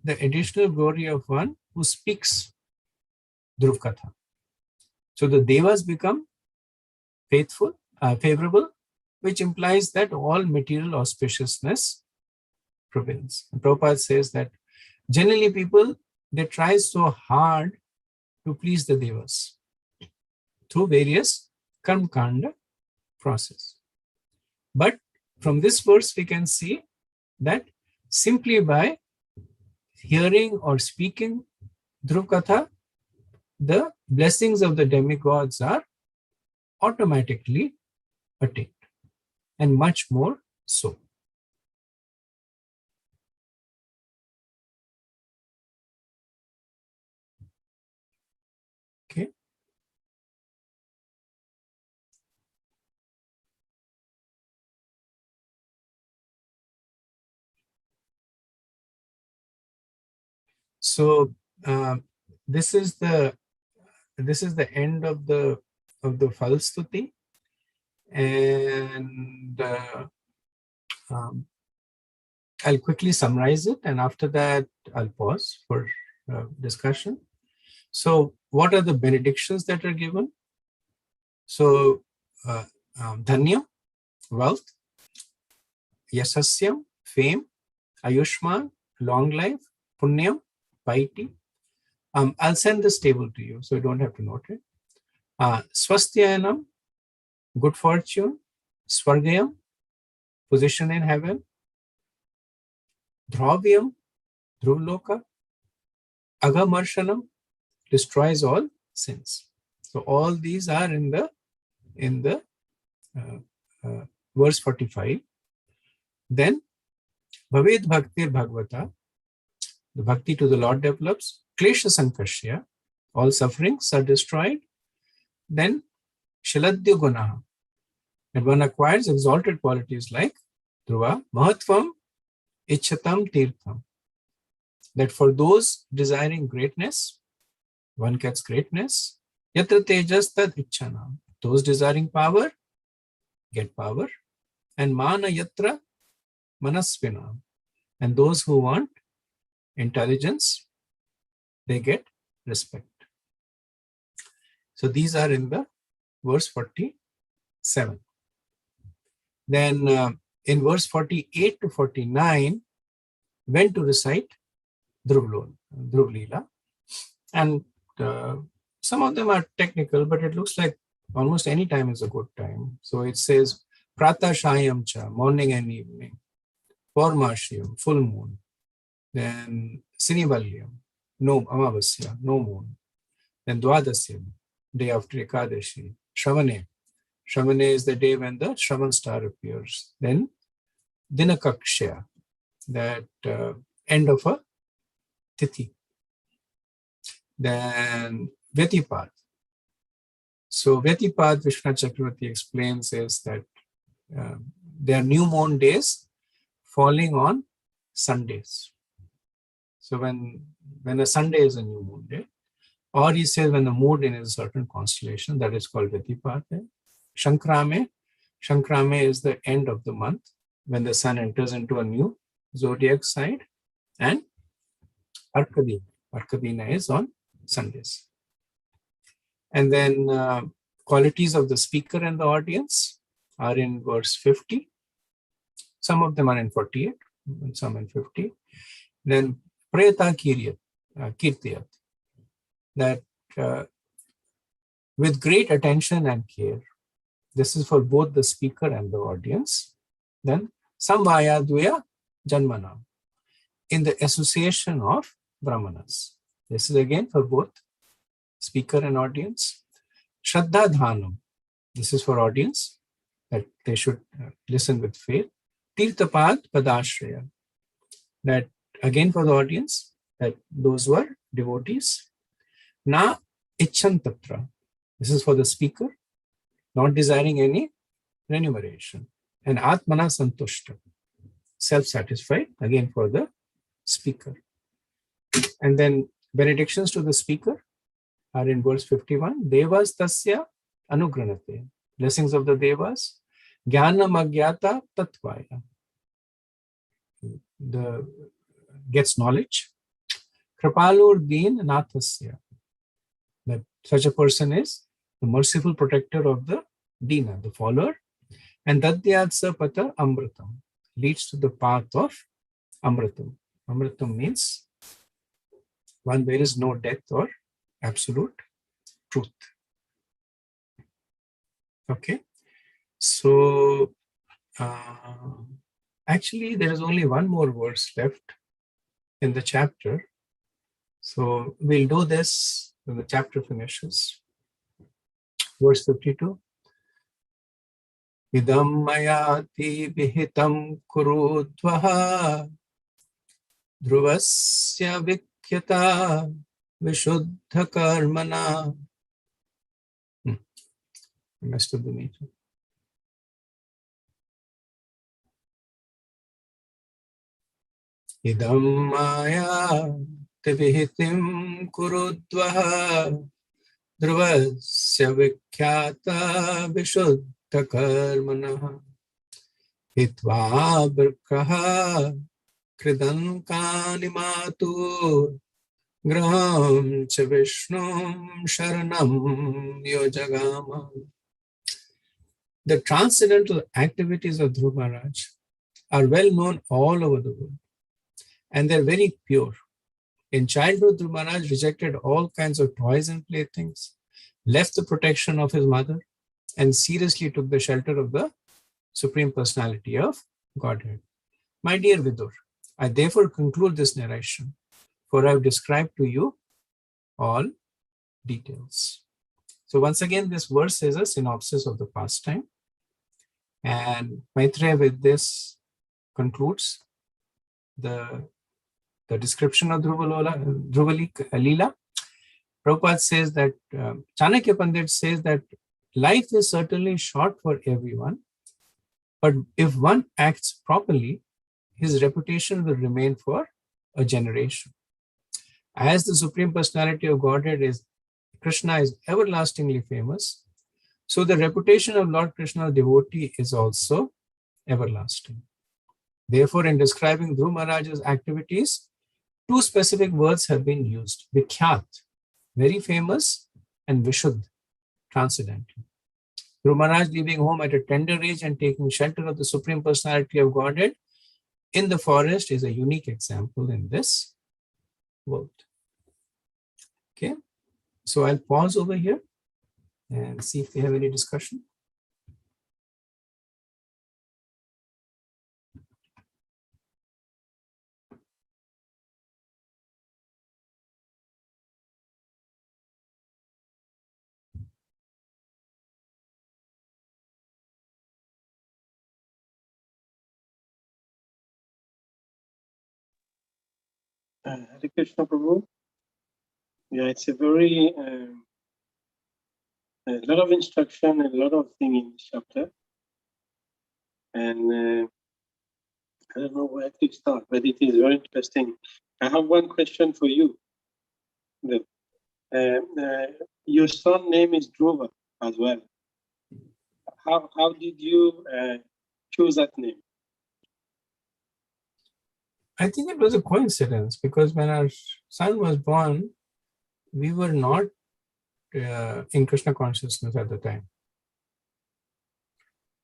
the additional glory of one who speaks Dhruv Katha. So the devas become favorable, which implies that all material auspiciousness prevails. And Prabhupada says that generally people, they try so hard to please the devas through various karma kanda process. But from this verse, we can see that simply by hearing or speaking Dhruv Katha, the blessings of the demigods are automatically attained, and much more so. Okay. So this is the end of the Falstuti, and I'll quickly summarize it, and after that I'll pause for discussion. So what are the benedictions that are given? So Dhanya, wealth, Yasasyam, fame, Ayushman, long life, Punyam, piety. I'll send this table to you, so you don't have to note it. Swastyanam, good fortune, Swargayam, position in heaven, Dhravyam, Dhruvloka, Agamarshanam, destroys all sins. So all these are in the verse 45. Then Bhaved Bhaktir Bhagavata, the bhakti to the Lord develops. Klesha Sankashya, all sufferings are destroyed. Then Shaladya Gunaha, and one acquires exalted qualities like Dhruva, Mahatvam, Ichhatam, Tirtham. That for those desiring greatness, one gets greatness. Yatra Tejas Tad Ichhanam. Those desiring power get power. And mana yatra manasvina. And those who want intelligence, they get respect. So these are in the verse 47. Then in verse 48 to 49, when to recite Dhruva Leela. And some of them are technical, but it looks like almost any time is a good time. So it says Prata Shayam Cha, morning and evening. Paurmashiyam, full moon. Then Sinivalyam, no Amavasya, no moon. Then Dwadasyam, day after Ekadashi. Shravane. Shravane is the day when the Shravan star appears. Then Dinakakshya, that end of a Tithi. Then Vyatipad. So Vyatipad, Vishnu Chakravarti explains, is that there are new moon days falling on Sundays. So when a Sunday is a new moon day, or he says when the moon is in a certain constellation, that is called Vyatipad. Shankrame is the end of the month when the sun enters into a new zodiac sign, and Arkadina is on Sundays. And then qualities of the speaker and the audience are in verse 50. Some of them are in 48, and some in 50. Then Prayata Kirtiyat, that with great attention and care, this is for both the speaker and the audience. Then Samvaya Dvaya Janmana, in the association of Brahmanas. This is again for both speaker and audience. Shraddha Dhanam, this is for audience, that they should listen with faith. Tirthapad Padashraya, that again for the audience, that those were devotees. Na Ichchantatra, this is for the speaker, not desiring any remuneration. And Atmana Santushta, self-satisfied, again for the speaker. And then benedictions to the speaker are in verse 51. Devas tasya anugranate, blessings of the devas. Jnanam agyata tatvaya, the gets knowledge. Kripalur deen nathasya, that such a person is the merciful protector of the Dina, the follower. And Dadyatsa Pata Amritam, leads to the path of Amritam. Amritam means one where is no death or absolute truth. Okay, so actually there is only one more verse left in the chapter. So we'll do this when the chapter finishes. Verse 52. Idam mayati vihitam kurudvaha Dhruvasya vikyata vishuddha karmana. I messed up the meter. Idam mayati vihitam kurudvaha Dhruvasya vikyata vishuddha karmana hitva birkaha kridan kanimatu graham cha vishnum sharanam yojagama. The transcendental activities of Dhruva Maharaj are well known all over the world, and they're very pure. In childhood, Dhruva Maharaj rejected all kinds of toys and playthings, left the protection of his mother, and seriously took the shelter of the Supreme Personality of Godhead. My dear Vidur, I therefore conclude this narration, for I have described to you all details. So once again, this verse is a synopsis of the pastime. And Maitreya with this concludes the description of Dhruva Leela. Prabhupada says that, Chanakya Pandit says that life is certainly short for everyone, but if one acts properly, his reputation will remain for a generation. As the Supreme Personality of Godhead is, Krishna is everlastingly famous, So the reputation of Lord Krishna's devotee is also everlasting. Therefore, in describing Dhruva Maharaj's activities, two specific words have been used: Vikhyat, very famous, and Vishuddh, transcendental. Dhruva Maharaj leaving home at a tender age and taking shelter of the Supreme Personality of Godhead in the forest is a unique example in this world. Okay, so I'll pause over here and see if we have any discussion. Hare Krishna Prabhu. Yeah, it's a very a lot of instruction, a lot of things in this chapter, and I don't know where to start, but it is very interesting. I have one question for you. Your son name is Dhruva as well. How did you choose that name? I think it was a coincidence, because when our son was born, we were not in Krishna consciousness at the time.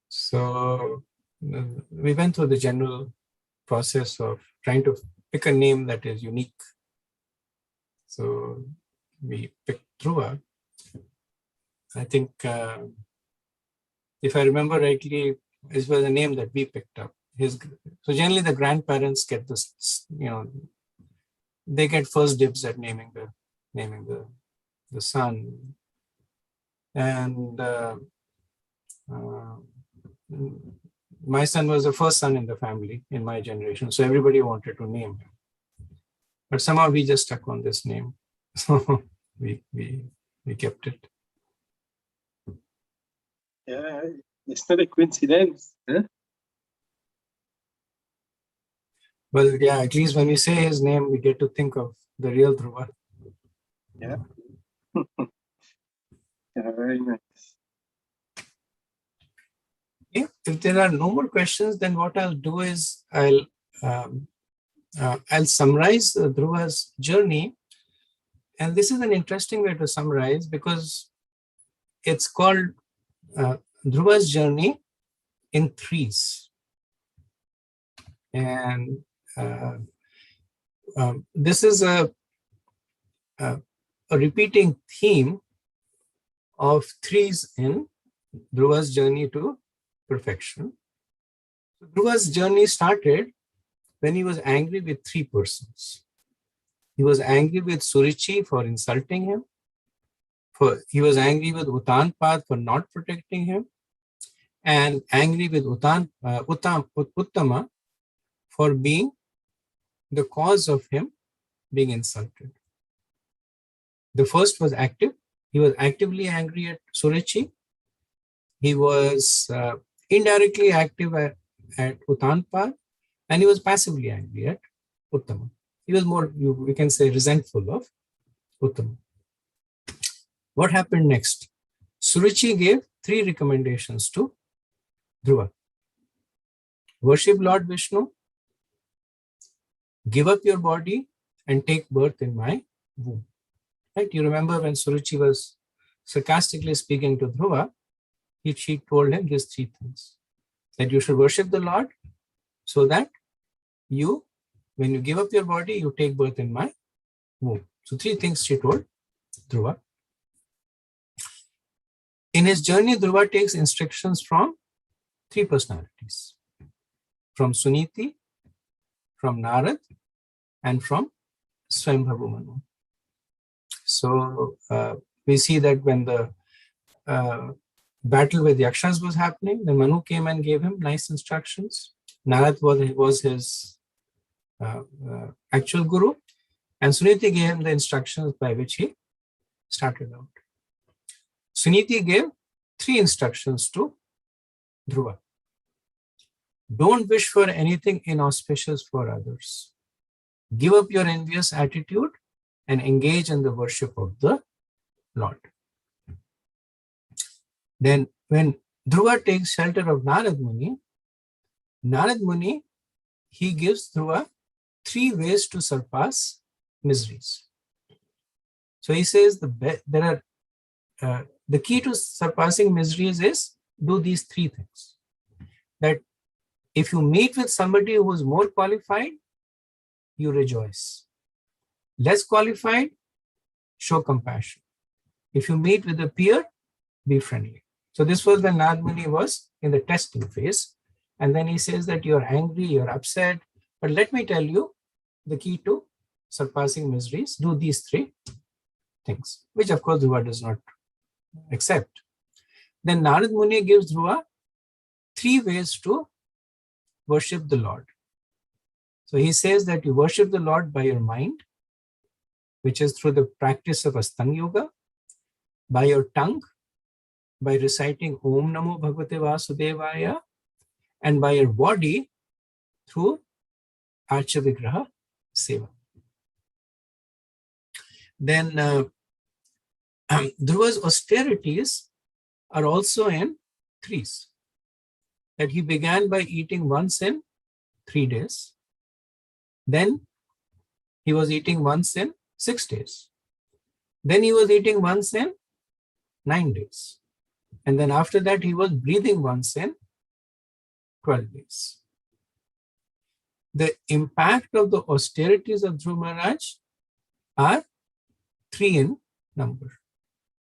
So we went through the general process of trying to pick a name that is unique. So we picked Dhruva. I think, if I remember rightly, this was a name that we picked up. So generally the grandparents get this, they get first dibs at naming the son. And my son was the first son in the family in my generation, so everybody wanted to name him. But somehow we just stuck on this name, so we kept it. Yeah, it's not a coincidence, huh? Well, yeah, at least when we say his name, we get to think of the real Dhruva. Yeah. Yeah, very nice. Okay. If there are no more questions, then what I'll do is I'll summarize Dhruva's journey. And this is an interesting way to summarize, because it's called Dhruva's journey in threes. And this is a repeating theme of threes in Dhruva's journey to perfection. Dhruva's journey started when he was angry with three persons. He was angry with Surichi for insulting him. He was angry with Uttanpad for not protecting him, and angry with Uttama for being the cause of him being insulted. The first was active. He was actively angry at Surichi. He was indirectly active at Uttanpad, and he was passively angry at Uttama. He was more, we can say, resentful of Uttama. What happened next? Surichi gave three recommendations to Dhruva. Worship Lord Vishnu, give up your body, and take birth in my womb. Right? You remember when Surichi was sarcastically speaking to Dhruva, she told him these three things: that you should worship the Lord, so that when you give up your body, you take birth in my womb. So three things she told Dhruva. In his journey, Dhruva takes instructions from three personalities: from Suniti, from Narad, and from Swayambhavu Manu. So we see that when the battle with Yakshas was happening, then Manu came and gave him nice instructions. Narad was his actual guru, and Suniti gave him the instructions by which he started out. Suniti gave three instructions to Dhruva. Don't wish for anything inauspicious for others. Give up your envious attitude and engage in the worship of the Lord. Then when Dhruva takes shelter of Narad Muni, he gives Dhruva 3 ways to surpass miseries. So he says the key to surpassing miseries is do these 3 things. That if you meet with somebody who is more qualified, you rejoice. Less qualified, show compassion. If you meet with a peer, be friendly. So this was when Narad Muni was in the testing phase. And then he says that you're angry, you're upset. But let me tell you the key to surpassing miseries. Do these 3 things, which of course Dhruva does not accept. Then Narad Muni gives Dhruva 3 ways to worship the Lord. So he says that you worship the Lord by your mind, which is through the practice of Astanga Yoga, by your tongue, by reciting Om Namo Bhagavate Vasudevaya, and by your body through Archa Vigraha Seva. Then Dhruva's austerities are also in 3s. That he began by eating once in 3 days. Then he was eating once in 6 days. Then he was eating once in 9 days. And then after that, he was breathing once in 12 days. The impact of the austerities of Dhruva Maharaj are 3 in number.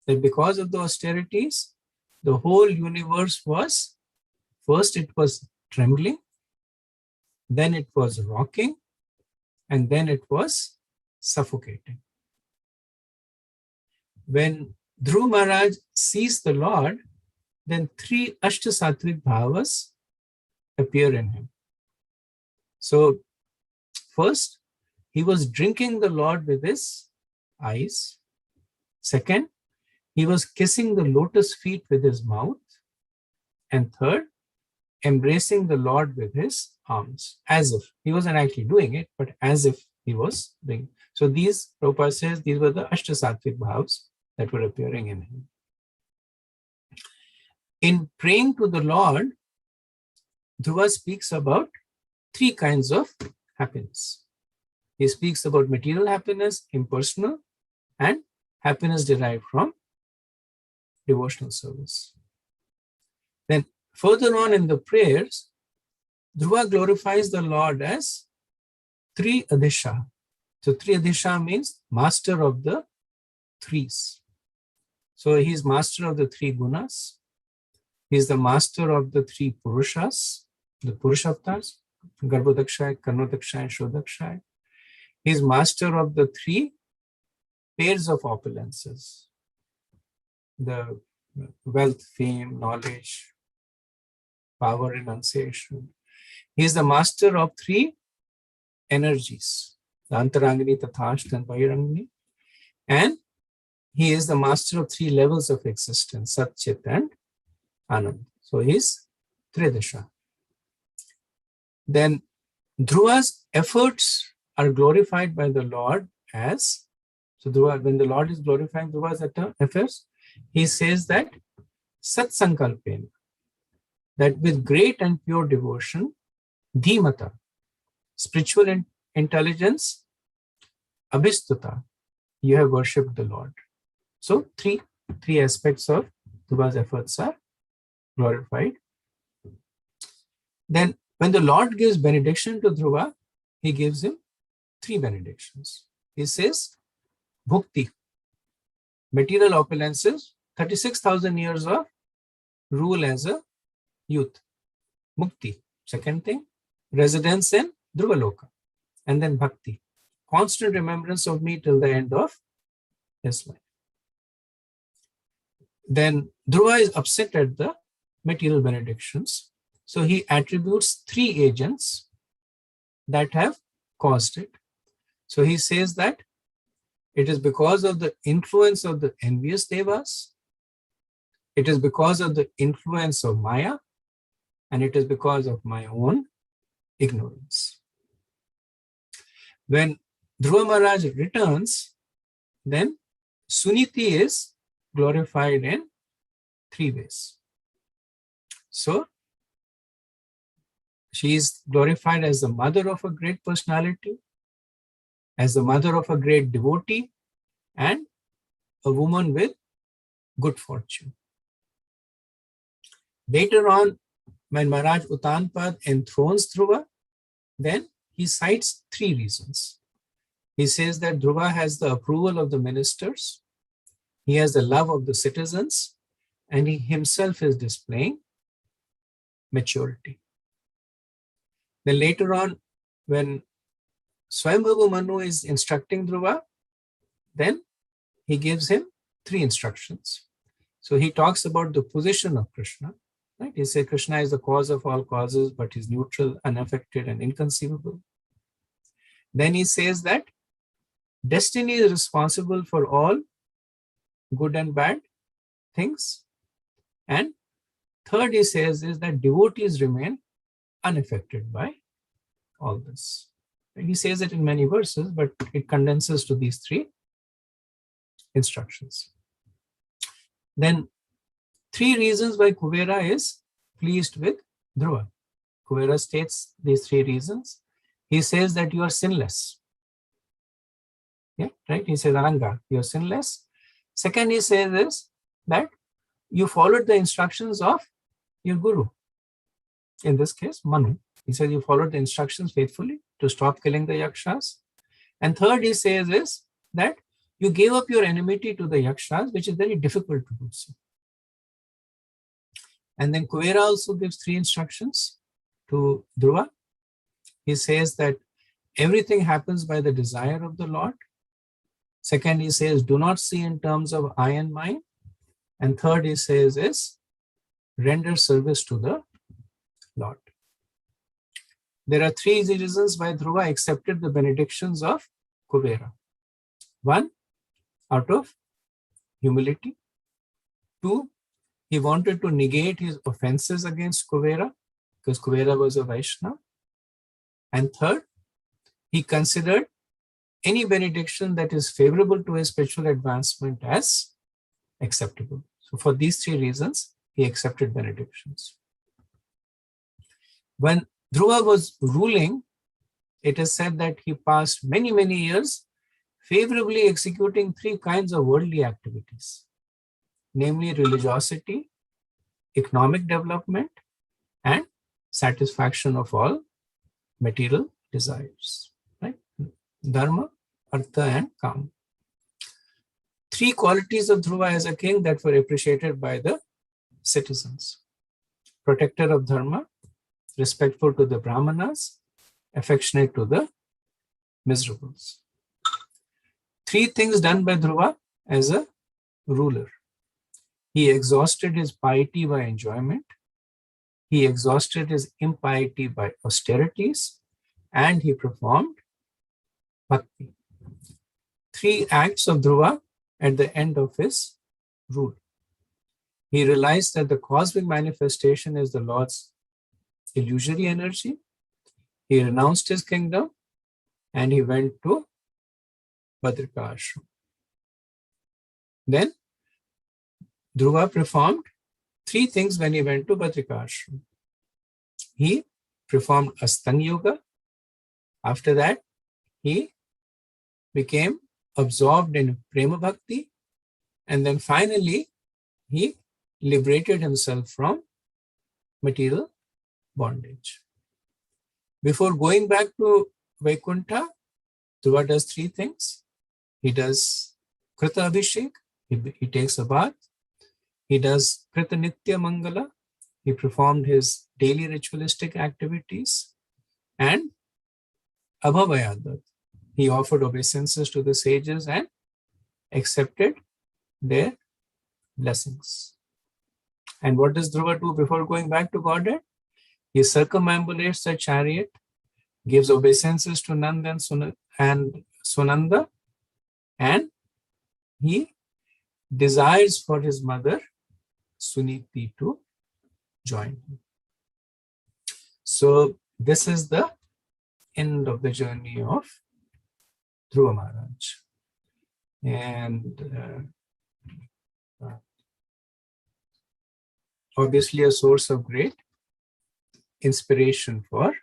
That because of the austerities, the whole universe was, first it was trembling, then it was rocking, and then it was suffocating. When Dhruva Maharaj sees the Lord, then 3 Ashtasattvic bhavas appear in him. So first, he was drinking the Lord with his eyes. Second, he was kissing the lotus feet with his mouth. And third, embracing the Lord with his arms, as if he wasn't actually doing it, but as if he was doing. So these, Prabhupada says, these were the Ashtasattvic bhavas that were appearing in him. In praying to the Lord, Dhruva speaks about 3 kinds of happiness. He speaks about material happiness, impersonal, and happiness derived from devotional service. Then further on in the prayers, Dhruva glorifies the Lord as Tri Adhisha. So Tri Adhisha means master of the 3s. So he is master of the 3 gunas. He is the master of the 3 purushas, the purushavatars, Garbhodakshaya, Karnodakshaya, Shodakshaya. He is master of the 3 pairs of opulences, the wealth, fame, knowledge, power, renunciation. He is the master of 3 energies, the Antarangini, Tathashta, and Bahirangini. And he is the master of 3 levels of existence, Sat, Chit, and Anand. So he is Tridasha. Then Dhruva's efforts are glorified by the Lord as, so Dhruva, when the Lord is glorifying Dhruva's efforts, he says that Sat Sankalpena, that with great and pure devotion, Dhimata, spiritual intelligence, Abhistuta, you have worshipped the Lord. So three aspects of Dhruva's efforts are glorified. Then when the Lord gives benediction to Dhruva, he gives him 3 benedictions. He says, Bhukti, material opulences, 36,000 years of rule as a youth. Mukti, second thing, residence in Dhruvaloka. And then Bhakti, constant remembrance of me till the end of his life. Then Dhruva is upset at the material benedictions. So he attributes 3 agents that have caused it. So he says that it is because of the influence of the envious devas, it is because of the influence of Maya, and it is because of my own ignorance. When Dhruva Maharaj returns, then Suniti is glorified in 3 ways. So she is glorified as the mother of a great personality, as the mother of a great devotee, and a woman with good fortune. Later on, when Maharaj Uttanpad enthrones Dhruva, then he cites 3 reasons. He says that Dhruva has the approval of the ministers, he has the love of the citizens, and he himself is displaying maturity. Then later on, when Swayambhavu Manu is instructing Dhruva, then he gives him 3 instructions. So he talks about the position of Krishna. Right? He says Krishna is the cause of all causes, but he's neutral, unaffected, and inconceivable. Then he says that destiny is responsible for all good and bad things. And third, he says is that devotees remain unaffected by all this. And he says it in many verses, but it condenses to these 3 instructions. Then 3 reasons why Kuvera is pleased with Dhruva. Kuvera states these 3 reasons. He says that you are sinless. Yeah, right? He says, Aranga, you are sinless. Second, he says is that you followed the instructions of your guru. In this case, Manu. He says you followed the instructions faithfully to stop killing the yakshas. And third, he says is that you gave up your enmity to the yakshas, which is very difficult to do so. And then Kuvera also gives 3 instructions to Dhruva. He says that everything happens by the desire of the Lord. Second, he says, do not see in terms of I and mine. And third, he says is render service to the Lord. There are 3 reasons why Dhruva accepted the benedictions of Kuvera. 1, out of humility. 2, he wanted to negate his offenses against Kuvera because Kuvera was a Vaishnava. And third, he considered any benediction that is favorable to his spiritual advancement as acceptable. So for these 3 reasons, he accepted benedictions. When Dhruva was ruling, it is said that he passed many, many years favorably executing 3 kinds of worldly activities, namely religiosity, economic development, and satisfaction of all material desires. Right? Dharma, Artha, and Kam. 3 qualities of Dhruva as a king that were appreciated by the citizens. Protector of Dharma, respectful to the Brahmanas, affectionate to the miserables. 3 things done by Dhruva as a ruler. He exhausted his piety by enjoyment. He exhausted his impiety by austerities. And he performed bhakti. 3 acts of Dhruva at the end of his rule. He realized that the cosmic manifestation is the Lord's illusory energy. He renounced his kingdom and he went to Badrika Ashram. Then Dhruva performed 3 things when he went to Badrika Ashram. He performed Astanga Yoga. After that, he became absorbed in Prema Bhakti. And then finally, he liberated himself from material bondage. Before going back to Vaikuntha, Dhruva does 3 things. He does Krita Abhishek, he takes a bath. He does Krita Nitya Mangala, he performed his daily ritualistic activities. And Abhavayadat, he offered obeisances to the sages and accepted their blessings. And what does Dhruva do before going back to Godhead? He circumambulates the chariot, gives obeisances to Nanda and Sunanda, and he desires for his mother, Suniti, to join him. So this is the end of the journey of Dhruva Maharaj. And obviously a source of great inspiration for.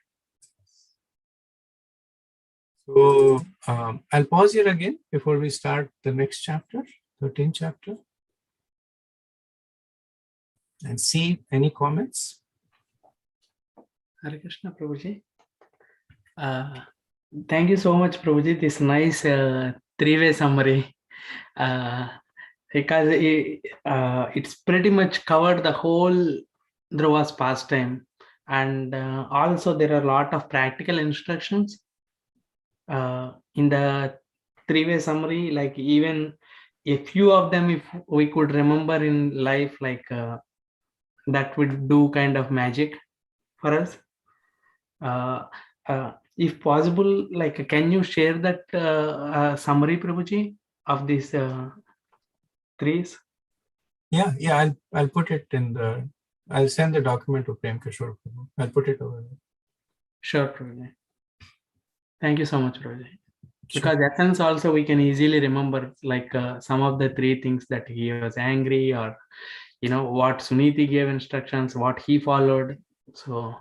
So I'll pause here again before we start the next chapter, 13th chapter, and see any comments. Hare Krishna, Prabhuji. Thank you so much, Prabhuji. This nice three-way summary. Because it's pretty much covered the whole Dhruva's pastime. And also there are a lot of practical instructions in the three-way summary, like even a few of them, if we could remember in life, like that would do kind of magic for us. If possible, like, can you share that summary, Prabhuji, of these threes? Yeah, I'll put it in the, I'll send the document to Prem Kishore Prabhu. I'll put it over there. Sure, Prabhuji. Thank you so much, Prabhuji. Sure. Because essence also we can easily remember, like some of the three things, that he was angry, or what Suniti gave instructions, what he followed. So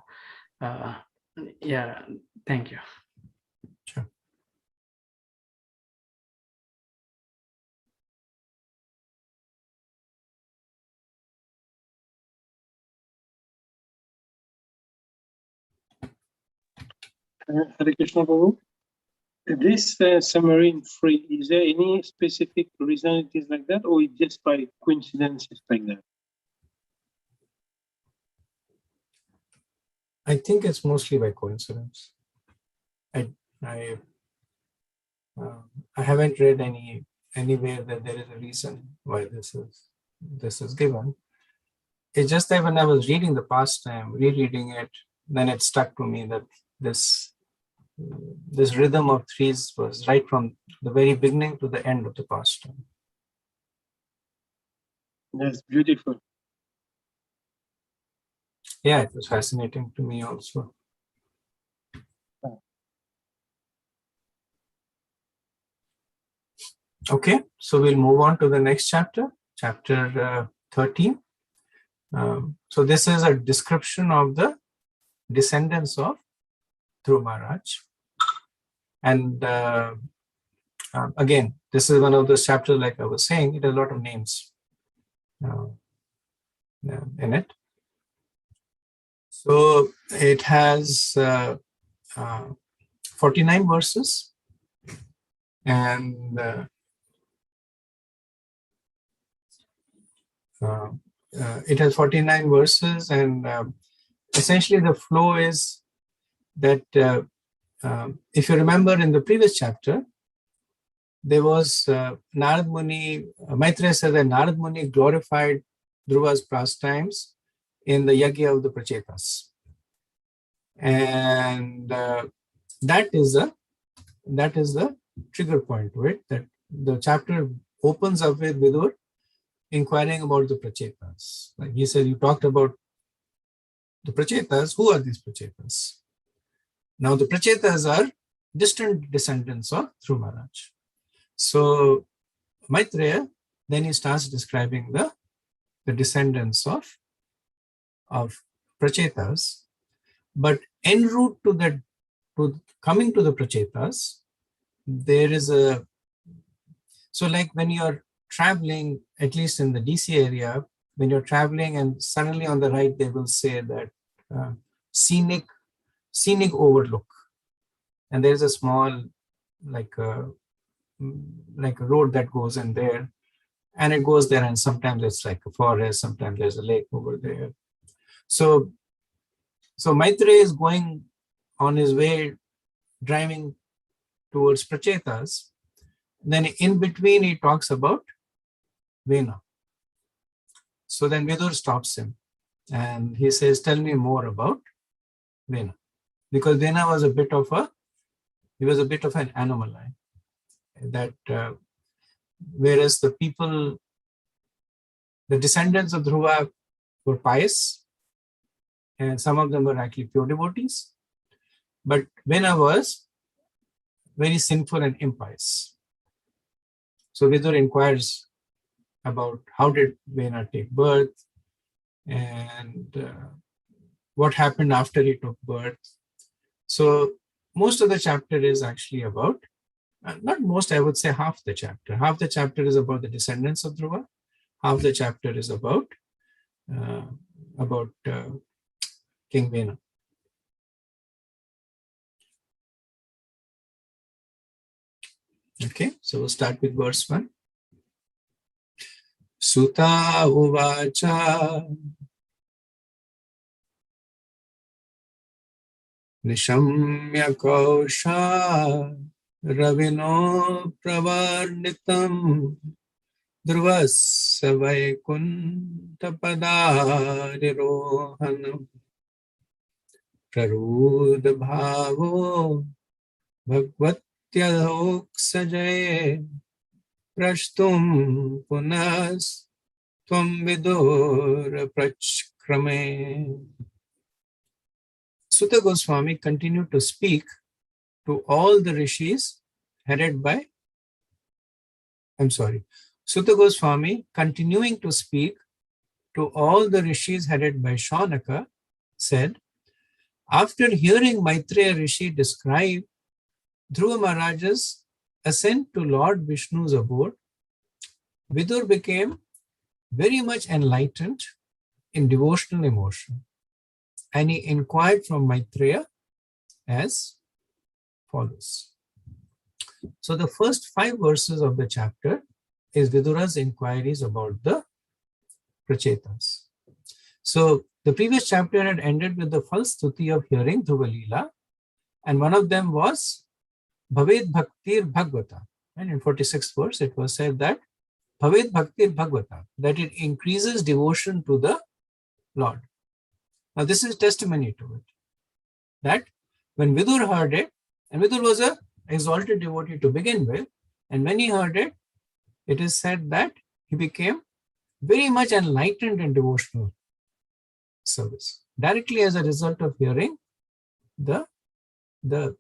yeah, thank you. Sure. Hare Krishna Prabhu. This summary in free, is there any specific reason it is like that, or it's just by coincidence it's like that? I think it's mostly by coincidence. I haven't read anywhere that there is a reason why this is given. It's just that when I was reading the pastime, rereading it, then it stuck to me that this rhythm of threes was right from the very beginning to the end of the pastime. That's beautiful. Yeah, it was fascinating to me also. Okay, so we'll move on to the next chapter, chapter 13. So this is a description of the descendants of Dhruva Maharaj. And again, this is one of those chapters, like I was saying, it has a lot of names in it. So it has 49 verses, and it has 49 verses, and essentially the flow is that if you remember in the previous chapter, there was Narad Muni, Maitreya said that Narad Muni glorified Dhruva's pastimes in the Yagya of the Prachetas. And that is the trigger point to it, that the chapter opens up with Vidur inquiring about the Prachetas. Like he said, you talked about the Prachetas. Who are these Prachetas? Now the Prachetas are distant descendants of Dhruva Maharaj. So Maitreya, then he starts describing the descendants of Prachetas. But en route to coming to the Prachetas, there is so like when you're traveling, at least in the DC area, when you're traveling and suddenly on the right, they will say that scenic overlook. And there's a small, like a road that goes in there, and it goes there, and sometimes it's like a forest, sometimes there's a lake over there. So Maitreya is going on his way, driving towards Prachetas. Then in between, he talks about Vena. So then Vidur stops him and he says, tell me more about Vena. Because Vena was a bit of an anomaly. That whereas the people, the descendants of Dhruva were pious, and some of them were actually pure devotees, but Vena was very sinful and impious. So Vidur inquires about how did Vena take birth, and what happened after he took birth. So most of the chapter is actually about, not most, I would say half the chapter. Half the chapter is about the descendants of Dhruva. Half the chapter is about King Vena. Okay, so we'll start with verse 1. Sutta uvacha nishamya kausha ravino pravarnitam Dhruvasya vaikunta padarirohanam prarudha bhavo bhagvatyadokshajaye prashtum punas tvam vidur prachkrame. Sutta Goswami continued to speak to all the rishis headed by, Sutta Goswami, continuing to speak to all the rishis headed by Shaunaka, said, after hearing Maitreya Rishi describe Dhruva Maharaja's ascent to Lord Vishnu's abode, Vidur became very much enlightened in devotional emotion, and he inquired from Maitreya as follows. So the first 5 verses of the chapter is Vidura's inquiries about the Prachetas. So the previous chapter had ended with the false stuti of hearing Dhruva Leela, and one of them was Bhaved Bhaktir Bhagavata. And in 46th verse, it was said that Bhaved Bhaktir Bhagavata, that it increases devotion to the Lord. Now this is testimony to it, that when Vidur heard it, and Vidur was an exalted devotee to begin with, and when he heard it, it is said that he became very much enlightened in devotional service, directly as a result of hearing the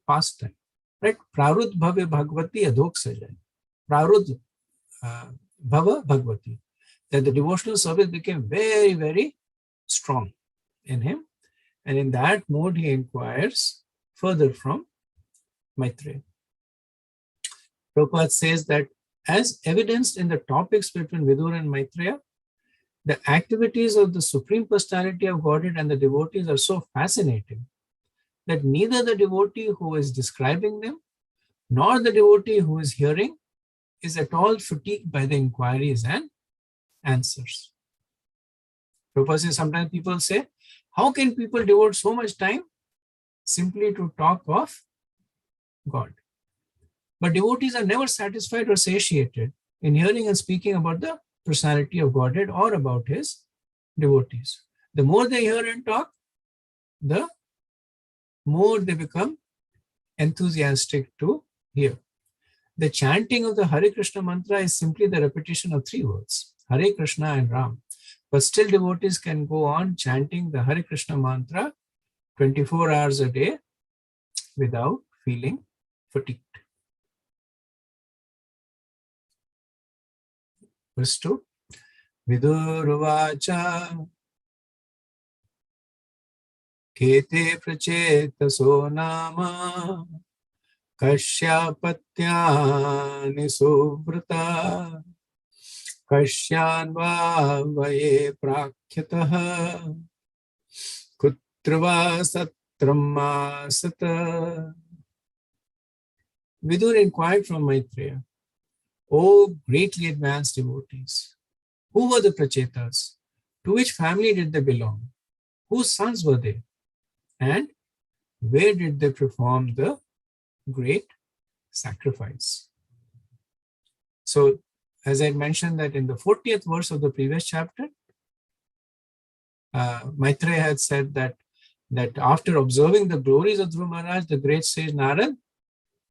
pastime. Right? Prarudh Bhava Bhagavati Adhok Sajay. Prarudh Bhava Bhagavati. That the devotional service became very, very strong in him. And in that mode, he inquires further from Maitreya. Prabhupada says that as evidenced in the topics between Vidur and Maitreya, the activities of the Supreme Personality of Godhead and the devotees are so fascinating that neither the devotee who is describing them nor the devotee who is hearing is at all fatigued by the inquiries and answers. Prabhupada says, sometimes people say, how can people devote so much time simply to talk of God? But devotees are never satisfied or satiated in hearing and speaking about the personality of Godhead or about his devotees. The more they hear and talk, the more they become enthusiastic to hear. The chanting of the Hare Krishna mantra is simply the repetition of 3 words, Hare Krishna and Ram. But still devotees can go on chanting the Hare Krishna mantra 24 hours a day without feeling fatigued. Verse 2. Viduruvacha Kete prachetaso nama Kashyapatyani suvrata Kashyanva vaye prakhyataha Kutrava satrama sata. Vidur inquired from Maitreya, O greatly advanced devotees, who were the Prachetas? To which family did they belong? Whose sons were they? And where did they perform the great sacrifice? So, as I mentioned that in the 40th verse of the previous chapter, Maitreya had said that after observing the glories of Dhruva Maharaj, the great sage Narad,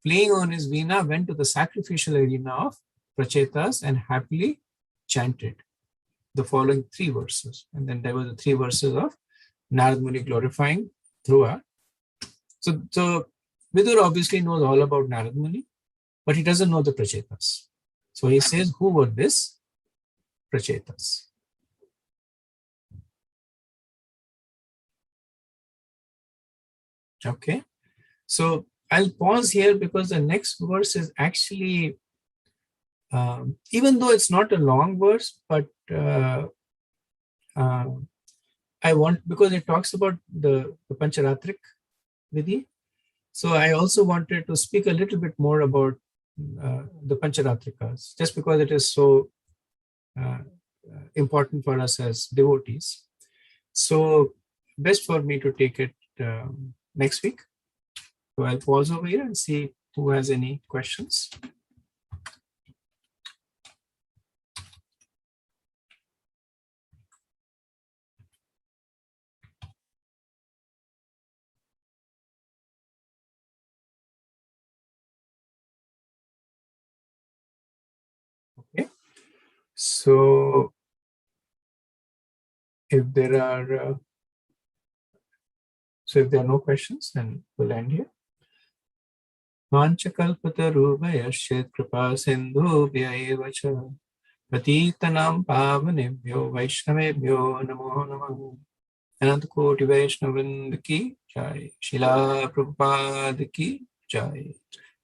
playing on his veena, went to the sacrificial arena of Prachetas and happily chanted the following 3 verses. And then there were the 3 verses of Narad Muni glorifying Dhruva. So Vidur obviously knows all about Narad Muni, but he doesn't know the Prachetas. So he says, who were these Prachetas? Okay, so I'll pause here because the next verse is actually, even though it's not a long verse, but I want, because it talks about the Pancharatrik Vidhi. So I also wanted to speak a little bit more about the Pancharatrikas, just because it is so important for us as devotees. So best for me to take it next week. So I'll pause over here and see who has any questions. Okay, so if there are no questions, then we'll end here. Vanchakalpatarubhayasya kripa sindhubhya eva cha patitanam pavanebhyo vaishnavebhyo namo namah. Anant Koti Vaishnavrind ki jai, Shila Prabhupada ki jai,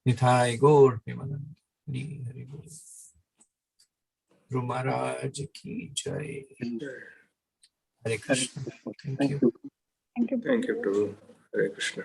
Nithai Gaur Premanand, Hari Hari Bol. Dhruva Maharaj ki jai. Hare Krishna. Thank you. you. Thank you, Prabhu. Hare Krishna.